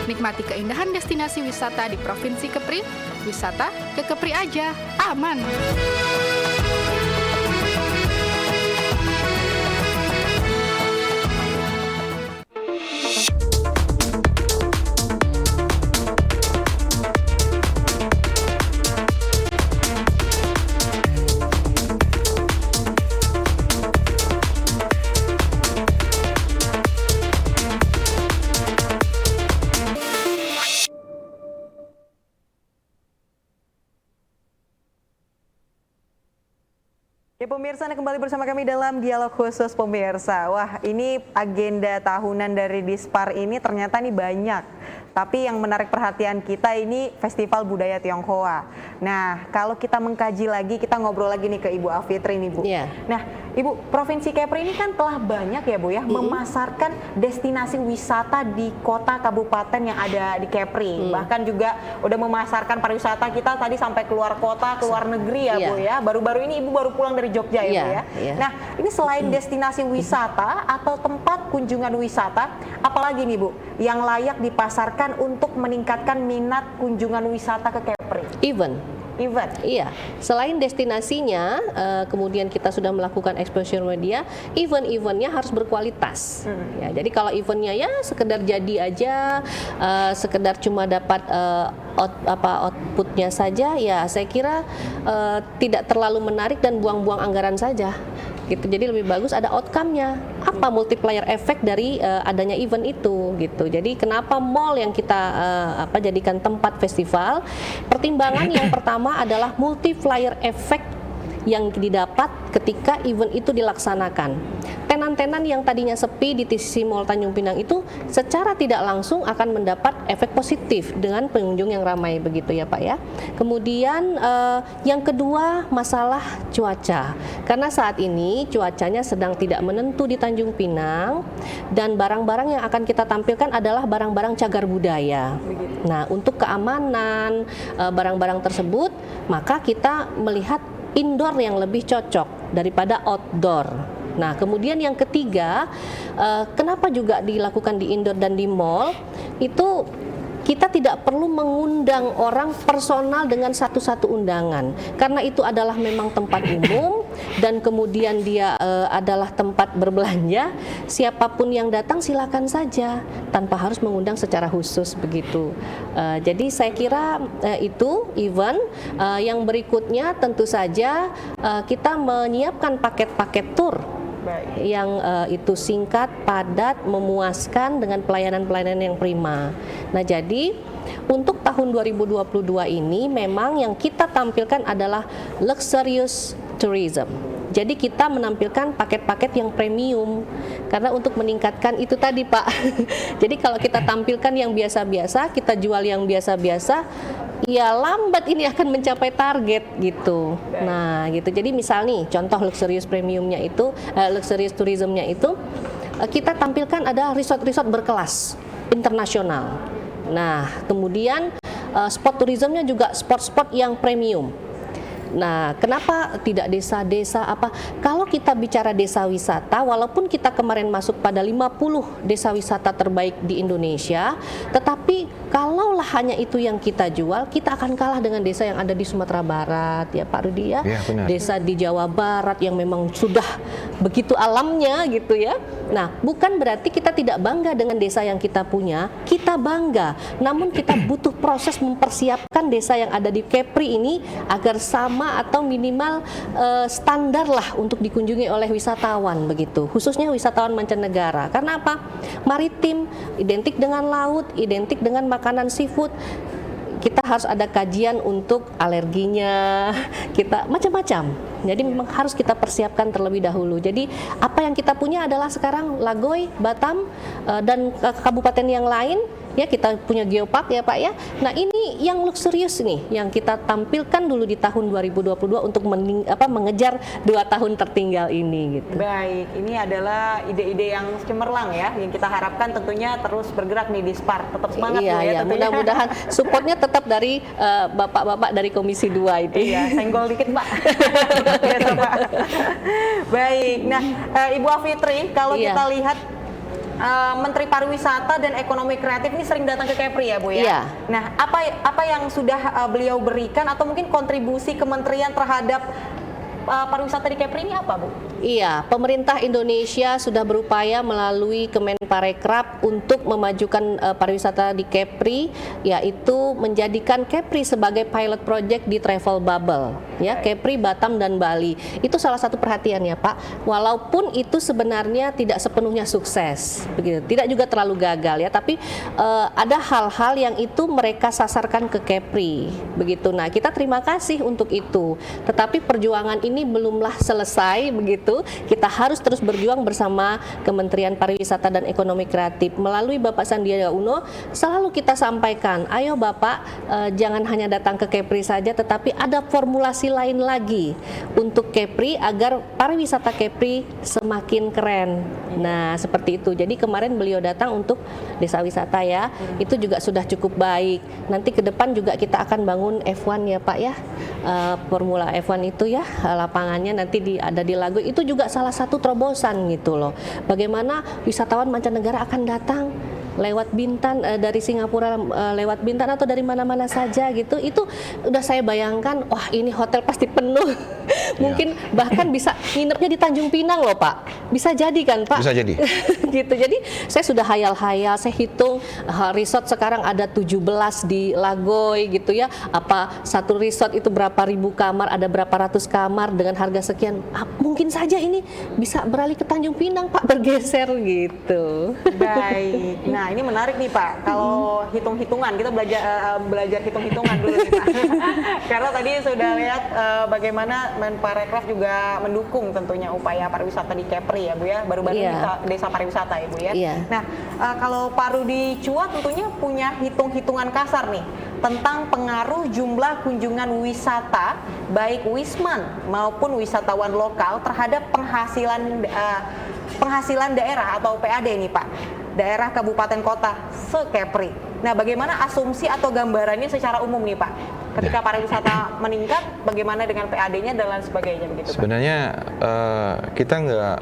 Nikmati keindahan destinasi wisata di Provinsi Kepri. Wisata ke Kepri aja, aman. Ya pemirsa, Anda kembali bersama kami dalam dialog khusus pemirsa. Wah, ini agenda tahunan dari Dispar ini ternyata nih banyak. Tapi yang menarik perhatian kita ini Festival Budaya Tionghoa. Nah, kalau kita mengkaji lagi, kita ngobrol lagi nih ke Ibu Afitri nih Bu. Iya. Nah, Ibu, Provinsi Kepri ini kan telah banyak ya Bu ya memasarkan destinasi wisata di kota kabupaten yang ada di Kepri. Bahkan juga udah memasarkan pariwisata kita tadi sampai keluar kota, keluar negeri ya Bu ya. Baru-baru ini Ibu baru pulang dari Jogja ya Bu ya. Nah, ini selain destinasi wisata atau tempat kunjungan wisata, apalagi nih Bu yang layak dipasarkan untuk meningkatkan minat kunjungan wisata ke Kepri? Event. Iya, selain destinasinya, kemudian kita sudah melakukan exposure media, event-eventnya harus berkualitas. Ya, jadi kalau eventnya ya sekedar jadi aja, sekedar cuma dapat outputnya saja, ya saya kira tidak terlalu menarik dan buang-buang anggaran saja. Gitu. Jadi lebih bagus ada outcome-nya. Apa multiplier effect dari adanya event itu gitu. Jadi kenapa mall yang kita jadikan tempat festival? Pertimbangan yang pertama adalah multiplier effect yang didapat ketika event itu dilaksanakan. Tenan-tenan yang tadinya sepi di TCC Mall Tanjung Pinang itu secara tidak langsung akan mendapat efek positif dengan pengunjung yang ramai begitu ya Pak ya. Kemudian yang kedua masalah cuaca. Karena saat ini cuacanya sedang tidak menentu di Tanjung Pinang dan barang-barang yang akan kita tampilkan adalah barang-barang cagar budaya. Nah, untuk keamanan barang-barang tersebut, maka kita melihat indoor yang lebih cocok daripada outdoor. Nah, kemudian yang ketiga, kenapa juga dilakukan di indoor dan di mall? Itu kita tidak perlu mengundang orang personal dengan satu-satu undangan, karena itu adalah memang tempat umum dan kemudian dia adalah tempat berbelanja. Siapapun yang datang silakan saja tanpa harus mengundang secara khusus begitu. Jadi saya kira itu event. Yang berikutnya tentu saja kita menyiapkan paket-paket tour yang itu singkat, padat, memuaskan dengan pelayanan-pelayanan yang prima. Nah, jadi untuk tahun 2022 ini memang yang kita tampilkan adalah luxurious tourism. Jadi kita menampilkan paket-paket yang premium karena untuk meningkatkan itu tadi Pak. Jadi kalau kita tampilkan yang biasa-biasa, kita jual yang biasa-biasa, ya lambat ini akan mencapai target gitu. Nah gitu. Jadi misal nih contoh luxurious premiumnya itu, luxurious tourismnya itu kita tampilkan ada resort-resort berkelas internasional. Nah kemudian sport tourismnya juga spot-spot yang premium. Nah, kenapa tidak desa-desa apa? Kalau kita bicara desa wisata, walaupun kita kemarin masuk pada 50 desa wisata terbaik di Indonesia, tetapi kalaulah hanya itu yang kita jual, kita akan kalah dengan desa yang ada di Sumatera Barat, ya Pak Rudi ya. Ya, benar. Desa di Jawa Barat yang memang sudah begitu alamnya gitu ya. Nah, bukan berarti kita tidak bangga dengan desa yang kita punya, kita bangga. Namun kita butuh proses mempersiapkan desa yang ada di Kepri ini agar sama atau minimal standar lah untuk dikunjungi oleh wisatawan begitu. Khususnya wisatawan mancanegara. Karena apa? Maritim identik dengan laut, identik dengan makanan seafood. Kita harus ada kajian untuk alerginya, kita macam-macam. Jadi memang harus kita persiapkan terlebih dahulu. Jadi apa yang kita punya adalah sekarang Lagoy, Batam, dan kabupaten yang lain. Ya, kita punya geopark ya Pak ya. Nah, ini yang luxurious nih yang kita tampilkan dulu di tahun 2022 untuk mengejar 2 tahun tertinggal ini gitu. Baik, ini adalah ide-ide yang cemerlang ya, yang kita harapkan tentunya terus bergerak nih di SPAR. Tetap semangat iya, Bu ya. Mudah-mudahan supportnya tetap dari bapak-bapak dari Komisi 2 itu. Iya, senggol dikit Pak. Biasa Pak. Baik, nah Ibu Afitri, kalau Iya. kita lihat Menteri Pariwisata dan Ekonomi Kreatif ini sering datang ke Kepri ya Bu ya. Iya. Nah, apa yang sudah beliau berikan atau mungkin kontribusi kementerian terhadap pariwisata di Kepri ini apa Bu? Iya, pemerintah Indonesia sudah berupaya melalui Kemenparekraf untuk memajukan pariwisata di Kepri, yaitu menjadikan Kepri sebagai pilot project di travel bubble, ya Kepri, Batam dan Bali. Itu salah satu perhatian ya Pak. Walaupun itu sebenarnya tidak sepenuhnya sukses, begitu, tidak juga terlalu gagal ya, tapi ada hal-hal yang itu mereka sasarkan ke Kepri, begitu. Nah, kita terima kasih untuk itu. Tetapi perjuangan ini belumlah selesai, begitu. Kita harus terus berjuang bersama Kementerian Pariwisata dan Ekonomi Kreatif. Melalui Bapak Sandiaga Uno selalu kita sampaikan, ayo Bapak jangan hanya datang ke Kepri saja, tetapi ada formulasi lain lagi untuk Kepri agar pariwisata Kepri semakin keren. Nah, seperti itu. Jadi kemarin beliau datang untuk desa wisata ya, itu juga sudah cukup baik. Nanti ke depan juga kita akan bangun F1 ya Pak ya, Formula F1 itu ya, lapangannya nanti ada di Lagoy. Itu juga salah satu terobosan gitu loh. Bagaimana wisatawan mancanegara akan datang lewat Bintan, dari Singapura lewat Bintan atau dari mana-mana saja gitu. Itu udah saya bayangkan, wah ini hotel pasti penuh. Mungkin bahkan bisa nginepnya di Tanjung Pinang loh Pak. Bisa jadi kan Pak? Bisa jadi. Gitu. Jadi saya sudah hayal-hayal, saya hitung resort sekarang ada 17 di Lagoy gitu ya. Apa satu resort itu berapa ribu kamar, ada berapa ratus kamar dengan harga sekian. Mungkin saja ini bisa beralih ke Tanjung Pinang Pak, bergeser gitu. Baik. Nah, ini menarik nih Pak. Kalau hitung-hitungan, kita belajar hitung-hitungan dulu nih Pak. Karena tadi sudah lihat bagaimana Menparekraf juga mendukung tentunya upaya pariwisata di Kepri ya Bu ya. Baru-baru desa pariwisata ya Bu ya. Iya. Nah, kalau Pak Rudi Chua tentunya punya hitung-hitungan kasar nih tentang pengaruh jumlah kunjungan wisata baik wisman maupun wisatawan lokal terhadap penghasilan daerah atau PAD nih Pak, daerah kabupaten kota se-Kepri. Nah, bagaimana asumsi atau gambarannya secara umum nih Pak? Ketika pariwisata meningkat, bagaimana dengan PAD-nya dan lain sebagainya begitu Pak? Sebenarnya kita nggak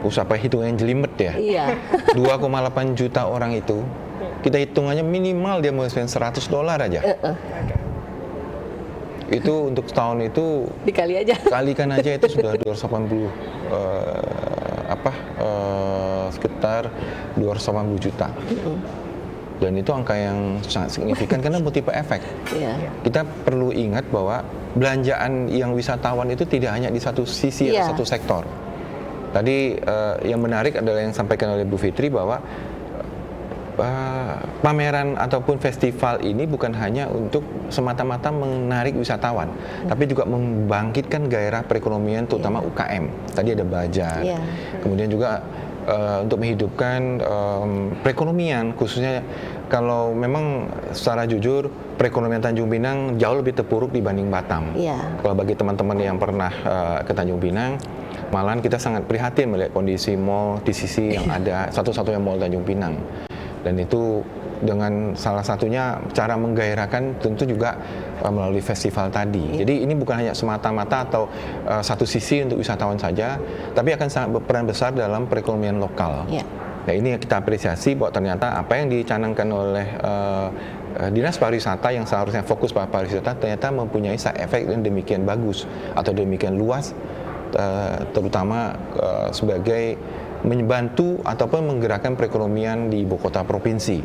usah pakai hitung yang jelimet ya. Iya. 2,8 juta orang itu, kita hitungannya minimal dia mau spend $100 aja. Itu untuk setahun itu Dikali aja. kalikan aja itu sudah 280 sekitar 280 juta. Dan itu angka yang sangat signifikan karena multiple efek. Iya. Kita perlu ingat bahwa belanjaan yang wisatawan itu tidak hanya di satu sisi atau satu sektor. Tadi yang menarik adalah yang disampaikan oleh Bu Fitri bahwa pameran ataupun festival ini bukan hanya untuk semata-mata menarik wisatawan, tapi juga membangkitkan gairah perekonomian terutama UKM. Tadi ada Bajar, kemudian juga untuk menghidupkan perekonomian, khususnya kalau memang secara jujur perekonomian Tanjung Pinang jauh lebih terpuruk dibanding Batam. Kalau bagi teman-teman yang pernah ke Tanjung Pinang, malahan kita sangat prihatin melihat kondisi mall di sisi yang ada satu-satunya mall Tanjung Pinang. Dan itu dengan salah satunya cara menggairahkan tentu juga melalui festival tadi. Jadi ini bukan hanya semata-mata atau satu sisi untuk wisatawan saja, tapi akan sangat berperan besar dalam perekonomian lokal. Nah, ini yang kita apresiasi bahwa ternyata apa yang dicanangkan oleh Dinas Pariwisata yang seharusnya fokus pada pariwisata ternyata mempunyai side effect yang demikian bagus atau demikian luas, terutama sebagai membantu ataupun menggerakkan perekonomian di ibu kota provinsi.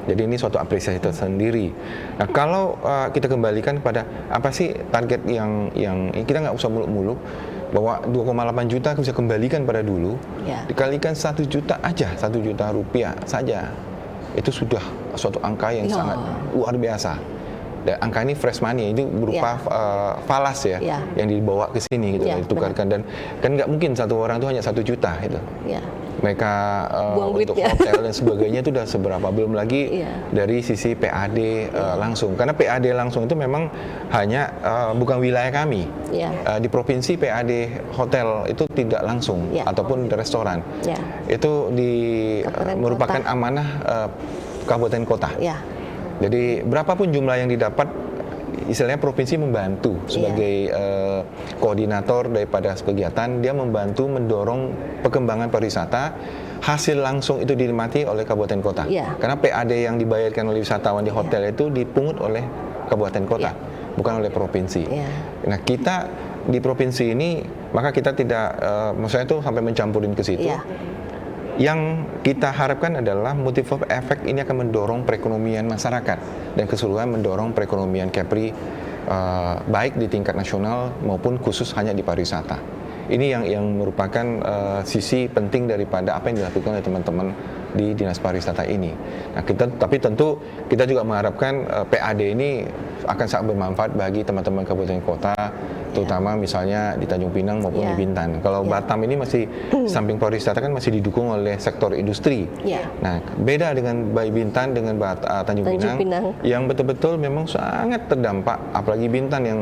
Jadi ini suatu apresiasi tersendiri. Nah, kalau kita kembalikan pada apa sih target yang kita nggak usah muluk-muluk bahwa 2,8 juta bisa kembalikan pada dulu, dikalikan 1 juta aja, 1 juta rupiah saja, itu sudah suatu angka yang sangat luar biasa. Dan angka ini fresh money, itu berupa falas yang dibawa ke sini gitu, ditukarkan, dan kan nggak mungkin satu orang itu hanya 1 juta gitu. Mereka untuk hotel dan sebagainya itu udah seberapa, belum lagi dari sisi PAD langsung, karena PAD langsung itu memang hanya bukan wilayah kami. Di provinsi PAD hotel itu tidak langsung ataupun restoran, itu merupakan amanah kabupaten kota. Jadi berapapun jumlah yang didapat, istilahnya provinsi membantu sebagai koordinator daripada kegiatan, dia membantu mendorong perkembangan pariwisata. Hasil langsung itu dinikmati oleh kabupaten kota. Karena PAD yang dibayarkan oleh wisatawan di hotel itu dipungut oleh kabupaten kota, bukan oleh provinsi. Nah, kita di provinsi ini, maka kita tidak, maksudnya itu sampai mencampurin ke situ. Yang kita harapkan adalah multiplier effect ini akan mendorong perekonomian masyarakat dan keseluruhan mendorong perekonomian Kepri baik di tingkat nasional maupun khusus hanya di pariwisata. Ini yang merupakan sisi penting daripada apa yang dilakukan oleh teman-teman di Dinas Pariwisata ini. Nah, tapi tentu kita juga mengharapkan PAD ini akan sangat bermanfaat bagi teman-teman kabupaten kota, terutama misalnya di Tanjung Pinang maupun di Bintan. Kalau Batam ini masih samping pariwisata kan masih didukung oleh sektor industri. Nah, beda dengan Bintan dengan Tanjung Pinang yang betul-betul memang sangat terdampak, apalagi Bintan yang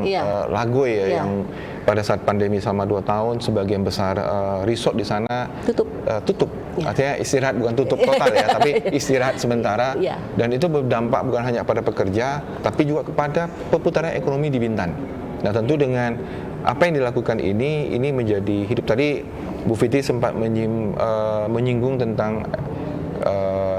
Lagoy yang pada saat pandemi selama 2 tahun sebagian besar resort di sana tutup. Artinya istirahat, bukan tutup total ya, tapi istirahat sementara. Dan itu berdampak bukan hanya pada pekerja, tapi juga kepada perputaran ekonomi di Bintan. Nah, tentu dengan apa yang dilakukan ini menjadi hidup. Tadi Bu Fitri sempat menyinggung tentang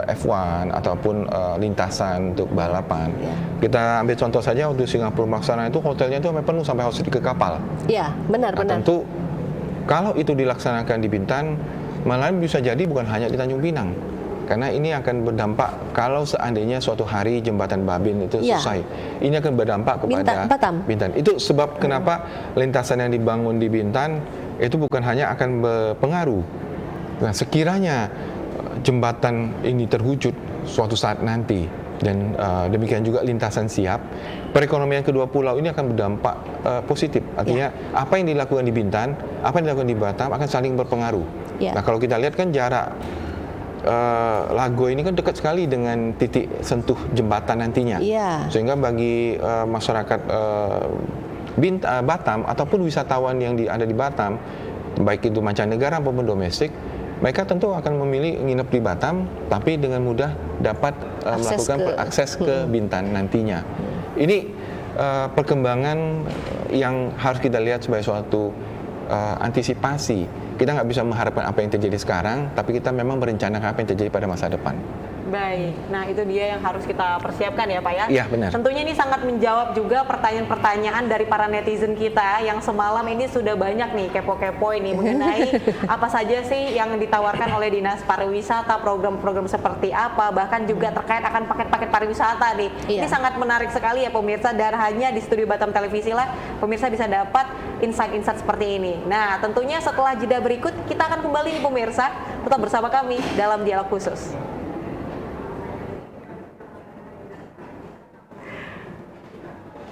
F1 ataupun lintasan untuk balapan. Kita ambil contoh saja waktu Singapura Maksana itu hotelnya itu sampai penuh sampai harus ke kapal. Benar. Tentu kalau itu dilaksanakan di Bintan, malah bisa jadi bukan hanya di Tanjung Pinang, karena ini akan berdampak kalau seandainya suatu hari jembatan Babin itu selesai. Ini akan berdampak kepada Bintan. Itu sebab kenapa lintasan yang dibangun di Bintan itu bukan hanya akan berpengaruh. Nah, sekiranya jembatan ini terwujud suatu saat nanti dan demikian juga lintasan siap, perekonomian kedua pulau ini akan berdampak positif. Artinya apa yang dilakukan di Bintan, apa yang dilakukan di Batam akan saling berpengaruh. Nah, kalau kita lihat kan jarak Lagoy ini kan dekat sekali dengan titik sentuh jembatan nantinya, sehingga bagi masyarakat Batam ataupun wisatawan yang ada di Batam, baik itu mancanegara maupun domestik, mereka tentu akan memilih nginep di Batam, tapi dengan mudah dapat melakukan akses ke Bintan nantinya. Ini perkembangan yang harus kita lihat sebagai suatu antisipasi. Kita nggak bisa mengharapkan apa yang terjadi sekarang, tapi kita memang merencanakan apa yang terjadi pada masa depan. Baik, nah itu dia yang harus kita persiapkan ya Pak ya? Iya, benar. Tentunya ini sangat menjawab juga pertanyaan-pertanyaan dari para netizen kita yang semalam ini sudah banyak nih kepo-kepo ini mengenai apa saja sih yang ditawarkan oleh Dinas Pariwisata, program-program seperti apa, bahkan juga terkait akan paket-paket pariwisata nih. Ini sangat menarik sekali ya pemirsa, dan hanya di Studio Batam Televisi lah pemirsa bisa dapat insight-insight seperti ini. Nah, tentunya setelah jeda berikut kita akan kembali nih pemirsa, tetap bersama kami dalam Dialog Khusus.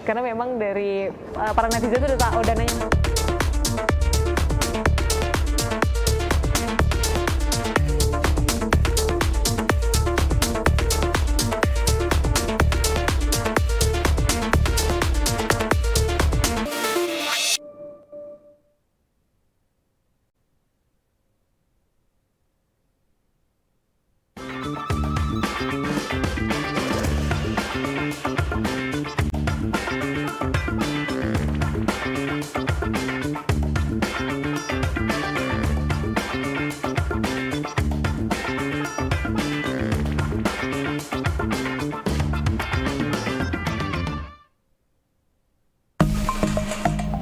Karena memang dari para netizen itu udah nanya.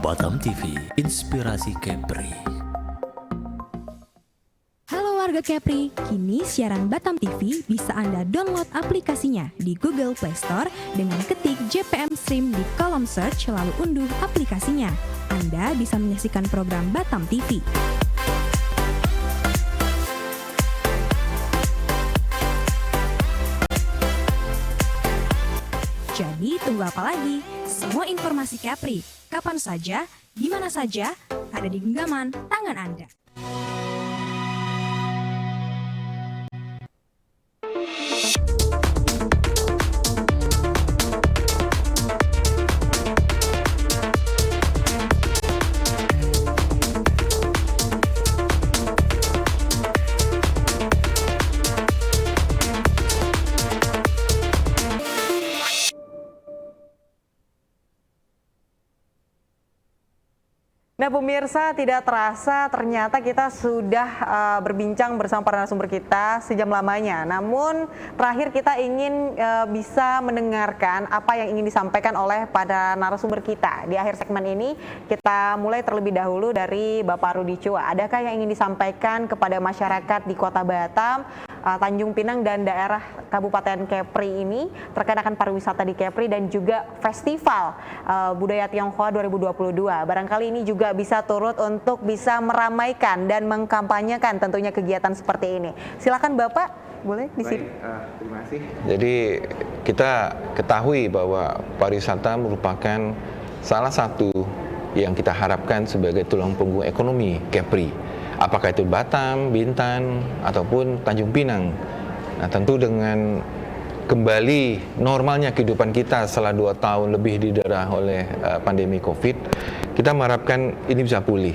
Batam TV, inspirasi Kepri. Halo Keluarga Kepri, kini siaran Batam TV bisa Anda download aplikasinya di Google Play Store dengan ketik JPM Stream di kolom search lalu unduh aplikasinya. Anda bisa menyaksikan program Batam TV. Jadi tunggu apa lagi? Semua informasi Kepri, kapan saja, di mana saja, ada di genggaman tangan Anda. Nah pemirsa, tidak terasa ternyata kita sudah berbincang bersama para narasumber kita sejam lamanya. Namun terakhir kita ingin bisa mendengarkan apa yang ingin disampaikan oleh pada narasumber kita. Di akhir segmen ini kita mulai terlebih dahulu dari Bapak Rudi Chua. Adakah yang ingin disampaikan kepada masyarakat di Kota Batam, Tanjung Pinang dan daerah Kabupaten Kepri ini terkait akan pariwisata di Kepri dan juga Festival Budaya Tionghoa 2022. Barangkali ini juga bisa turut untuk bisa meramaikan dan mengkampanyekan tentunya kegiatan seperti ini. Silakan Bapak, boleh di sini. Terima kasih. Jadi kita ketahui bahwa pariwisata merupakan salah satu yang kita harapkan sebagai tulang punggung ekonomi Kepri. Apakah itu Batam, Bintan, ataupun Tanjung Pinang. Nah tentu dengan kembali normalnya kehidupan kita setelah 2 tahun lebih didera oleh pandemi COVID, kita mengharapkan ini bisa pulih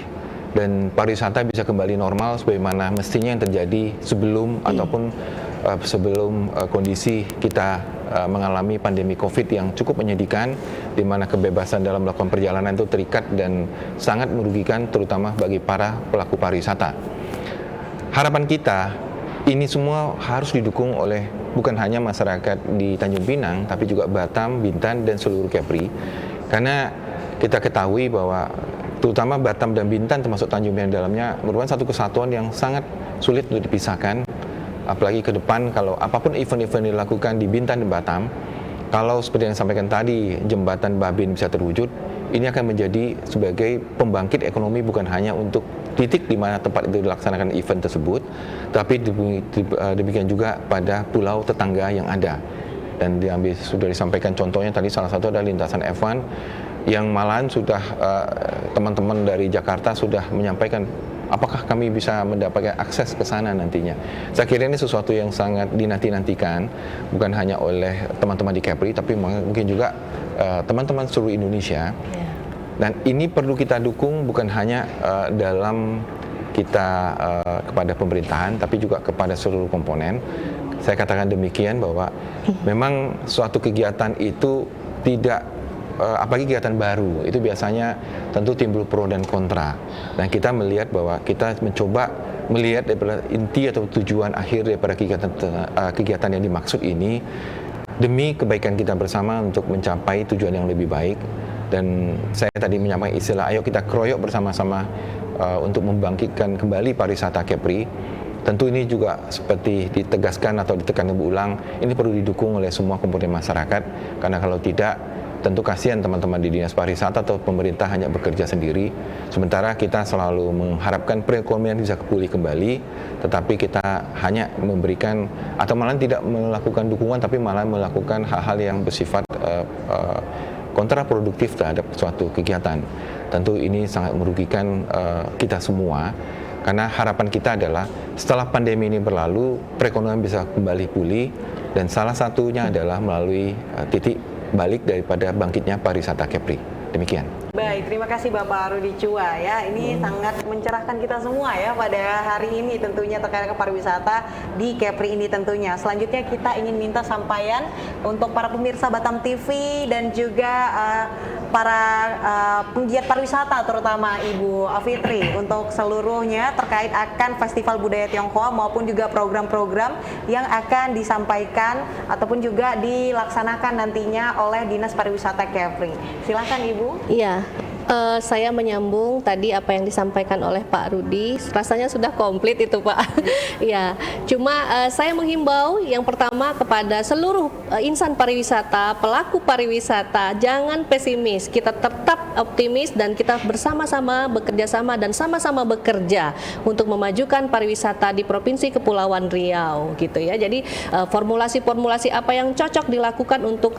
dan pariwisata bisa kembali normal sebagaimana mestinya yang terjadi sebelum ataupun sebelum kondisi kita mengalami pandemi COVID yang cukup menyedihkan, di mana kebebasan dalam melakukan perjalanan itu terikat dan sangat merugikan terutama bagi para pelaku pariwisata. Harapan kita ini semua harus didukung oleh bukan hanya masyarakat di Tanjung Pinang, tapi juga Batam, Bintan, dan seluruh Kepri. Karena kita ketahui bahwa terutama Batam dan Bintan termasuk Tanjung Pinang dalamnya merupakan satu kesatuan yang sangat sulit untuk dipisahkan. Apalagi ke depan kalau apapun event-event dilakukan di Bintan dan Batam, kalau seperti yang disampaikan tadi jembatan Babin bisa terwujud, ini akan menjadi sebagai pembangkit ekonomi bukan hanya untuk titik di mana tempat itu dilaksanakan event tersebut, tapi demikian juga pada pulau tetangga yang ada. Dan sudah disampaikan contohnya tadi salah satu adalah lintasan F1 yang malahan sudah teman-teman dari Jakarta sudah menyampaikan apakah kami bisa mendapatkan akses ke sana nantinya. Saya kira ini sesuatu yang sangat dinanti-nantikan bukan hanya oleh teman-teman di Kepri tapi mungkin juga teman-teman seluruh Indonesia. Dan ini perlu kita dukung bukan hanya dalam kita kepada pemerintahan tapi juga kepada seluruh komponen. Saya katakan demikian bahwa memang suatu kegiatan itu tidak apalagi kegiatan baru itu biasanya tentu timbul pro dan kontra, dan kita melihat bahwa kita mencoba melihat daripada inti atau tujuan akhir daripada kegiatan yang dimaksud ini demi kebaikan kita bersama untuk mencapai tujuan yang lebih baik. Dan saya tadi menyampaikan istilah ayo kita keroyok bersama-sama untuk membangkitkan kembali pariwisata Kepri. Tentu ini juga seperti ditegaskan atau ditekankan berulang, ini perlu didukung oleh semua komponen masyarakat, karena kalau tidak tentu kasihan teman-teman di Dinas Pariwisata atau pemerintah hanya bekerja sendiri, sementara kita selalu mengharapkan perekonomian bisa pulih kembali, tetapi kita hanya memberikan atau malah tidak melakukan dukungan, tapi malah melakukan hal-hal yang bersifat kontraproduktif terhadap suatu kegiatan. Tentu ini sangat merugikan kita semua, karena harapan kita adalah setelah pandemi ini berlalu, perekonomian bisa kembali pulih, dan salah satunya adalah melalui titik balik daripada bangkitnya pariwisata Kepri. Demikian. Baik, terima kasih Bapak Rudi Chua ya. Ini sangat mencerahkan kita semua ya pada hari ini tentunya terkait dengan pariwisata di Kepri ini tentunya. Selanjutnya kita ingin minta sampaian untuk para pemirsa Batam TV dan juga para penggiat pariwisata terutama Ibu Fitri untuk seluruhnya terkait akan Festival Budaya Tionghoa maupun juga program-program yang akan disampaikan ataupun juga dilaksanakan nantinya oleh Dinas Pariwisata Kepri. Silakan Ibu. Iya, Saya menyambung tadi apa yang disampaikan oleh Pak Rudi, rasanya sudah komplit itu Pak. Ya, cuma saya menghimbau yang pertama kepada seluruh insan pariwisata, pelaku pariwisata, jangan pesimis, kita tetap optimis dan kita bersama-sama bekerja sama dan sama-sama bekerja untuk memajukan pariwisata di Provinsi Kepulauan Riau gitu ya. Jadi formulasi-formulasi apa yang cocok dilakukan untuk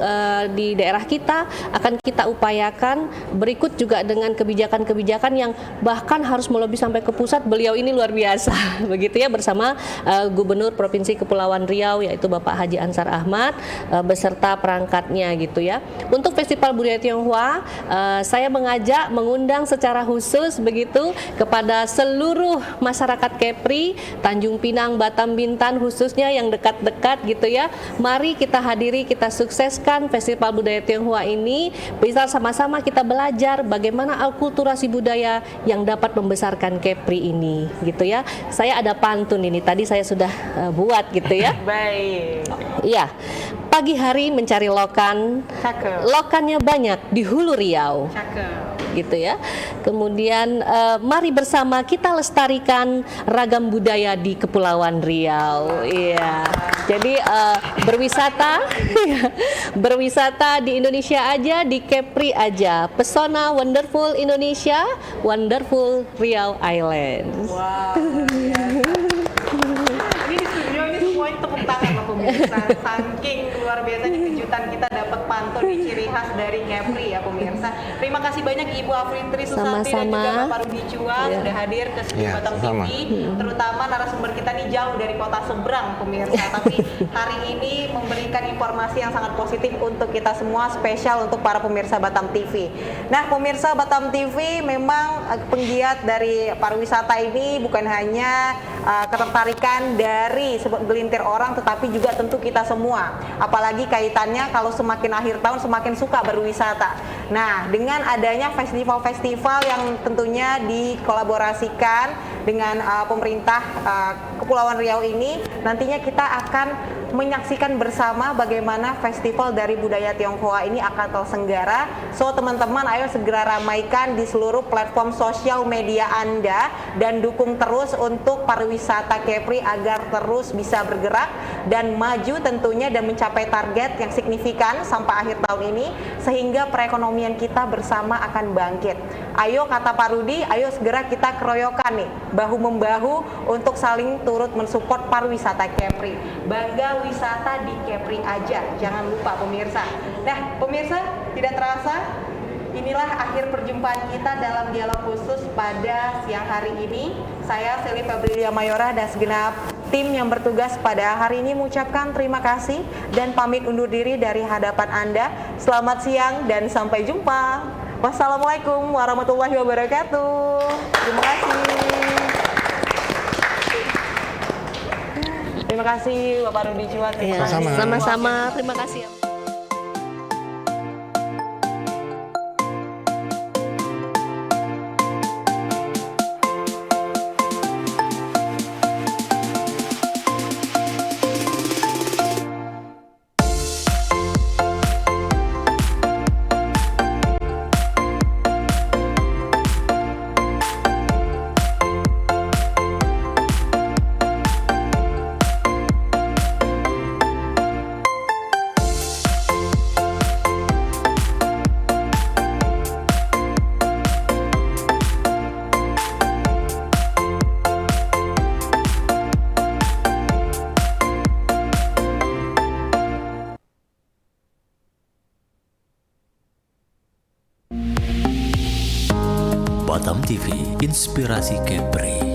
di daerah kita akan kita upayakan. Berikut juga dengan kebijakan-kebijakan yang bahkan harus melobi sampai ke pusat. Beliau ini luar biasa begitu ya, bersama Gubernur Provinsi Kepulauan Riau yaitu Bapak Haji Ansar Ahmad beserta perangkatnya gitu ya. Untuk Festival Budaya Tionghoa saya mengundang secara khusus begitu kepada seluruh masyarakat Kepri, Tanjung Pinang, Batam, Bintan khususnya yang dekat-dekat gitu ya. Mari kita hadiri, kita sukseskan Festival Budaya Tionghoa ini, bisa sama-sama kita belajar bagaimana akulturasi budaya yang dapat membesarkan Kepri ini gitu ya. Saya ada pantun ini tadi saya sudah buat gitu ya. Baik. Iya. Pagi hari mencari lokan. Cakep. Lokannya banyak di Hulu Riau. Cakep. Gitu ya. Kemudian mari bersama kita lestarikan ragam budaya di Kepulauan Riau. Iya. Jadi berwisata berwisata di Indonesia aja, di Kepri aja. Pesona wonderful Indonesia, wonderful Riau Island. Wow. Ini di studio ini semuanya tepuk tangan loh pemirsa. Saking luar biasa nih kejutan kita dapat pantun di ciri khas dari Kepri ya pemirsa. Terima kasih banyak Ibu Afrintri Susati dan juga Bapak Rudi Chua sudah hadir ke studio Batam TV. Terutama narasumber kita nih jauh dari kota seberang pemirsa. Tapi hari ini memberikan informasi yang sangat positif untuk kita semua, spesial untuk para pemirsa Batam TV. Nah pemirsa Batam TV memang penggiat dari pariwisata ini bukan hanya ketertarikan dari segelintir orang, tetapi juga tentu kita semua. Apalagi kaitannya kalau semakin akhir tahun semakin suka berwisata. Nah, dengan adanya festival-festival yang tentunya dikolaborasikan dengan pemerintah Kepulauan Riau ini, nantinya kita akan menyaksikan bersama bagaimana festival dari budaya Tionghoa ini akan terselenggara. So teman-teman, ayo segera ramaikan di seluruh platform sosial media Anda dan dukung terus untuk pariwisata Kepri agar terus bisa bergerak dan maju tentunya dan mencapai target yang signifikan sampai akhir tahun ini sehingga perekonomian kita bersama akan bangkit. Ayo kata Pak Rudi, ayo segera kita keroyokan nih bahu-membahu untuk saling turut mensupport pariwisata Kepri. Bangga wisata di Kepri aja, jangan lupa pemirsa. Nah pemirsa, tidak terasa inilah akhir perjumpaan kita dalam dialog khusus pada siang hari ini. Saya Seli Febrilia Mayora dan segenap tim yang bertugas pada hari ini mengucapkan terima kasih dan pamit undur diri dari hadapan Anda. Selamat siang dan sampai jumpa. Wassalamualaikum warahmatullahi wabarakatuh. Terima kasih. Terima kasih Bapak Rudi Chua. Sama-sama. Terima kasih. Batam TV, inspirasi Kepri.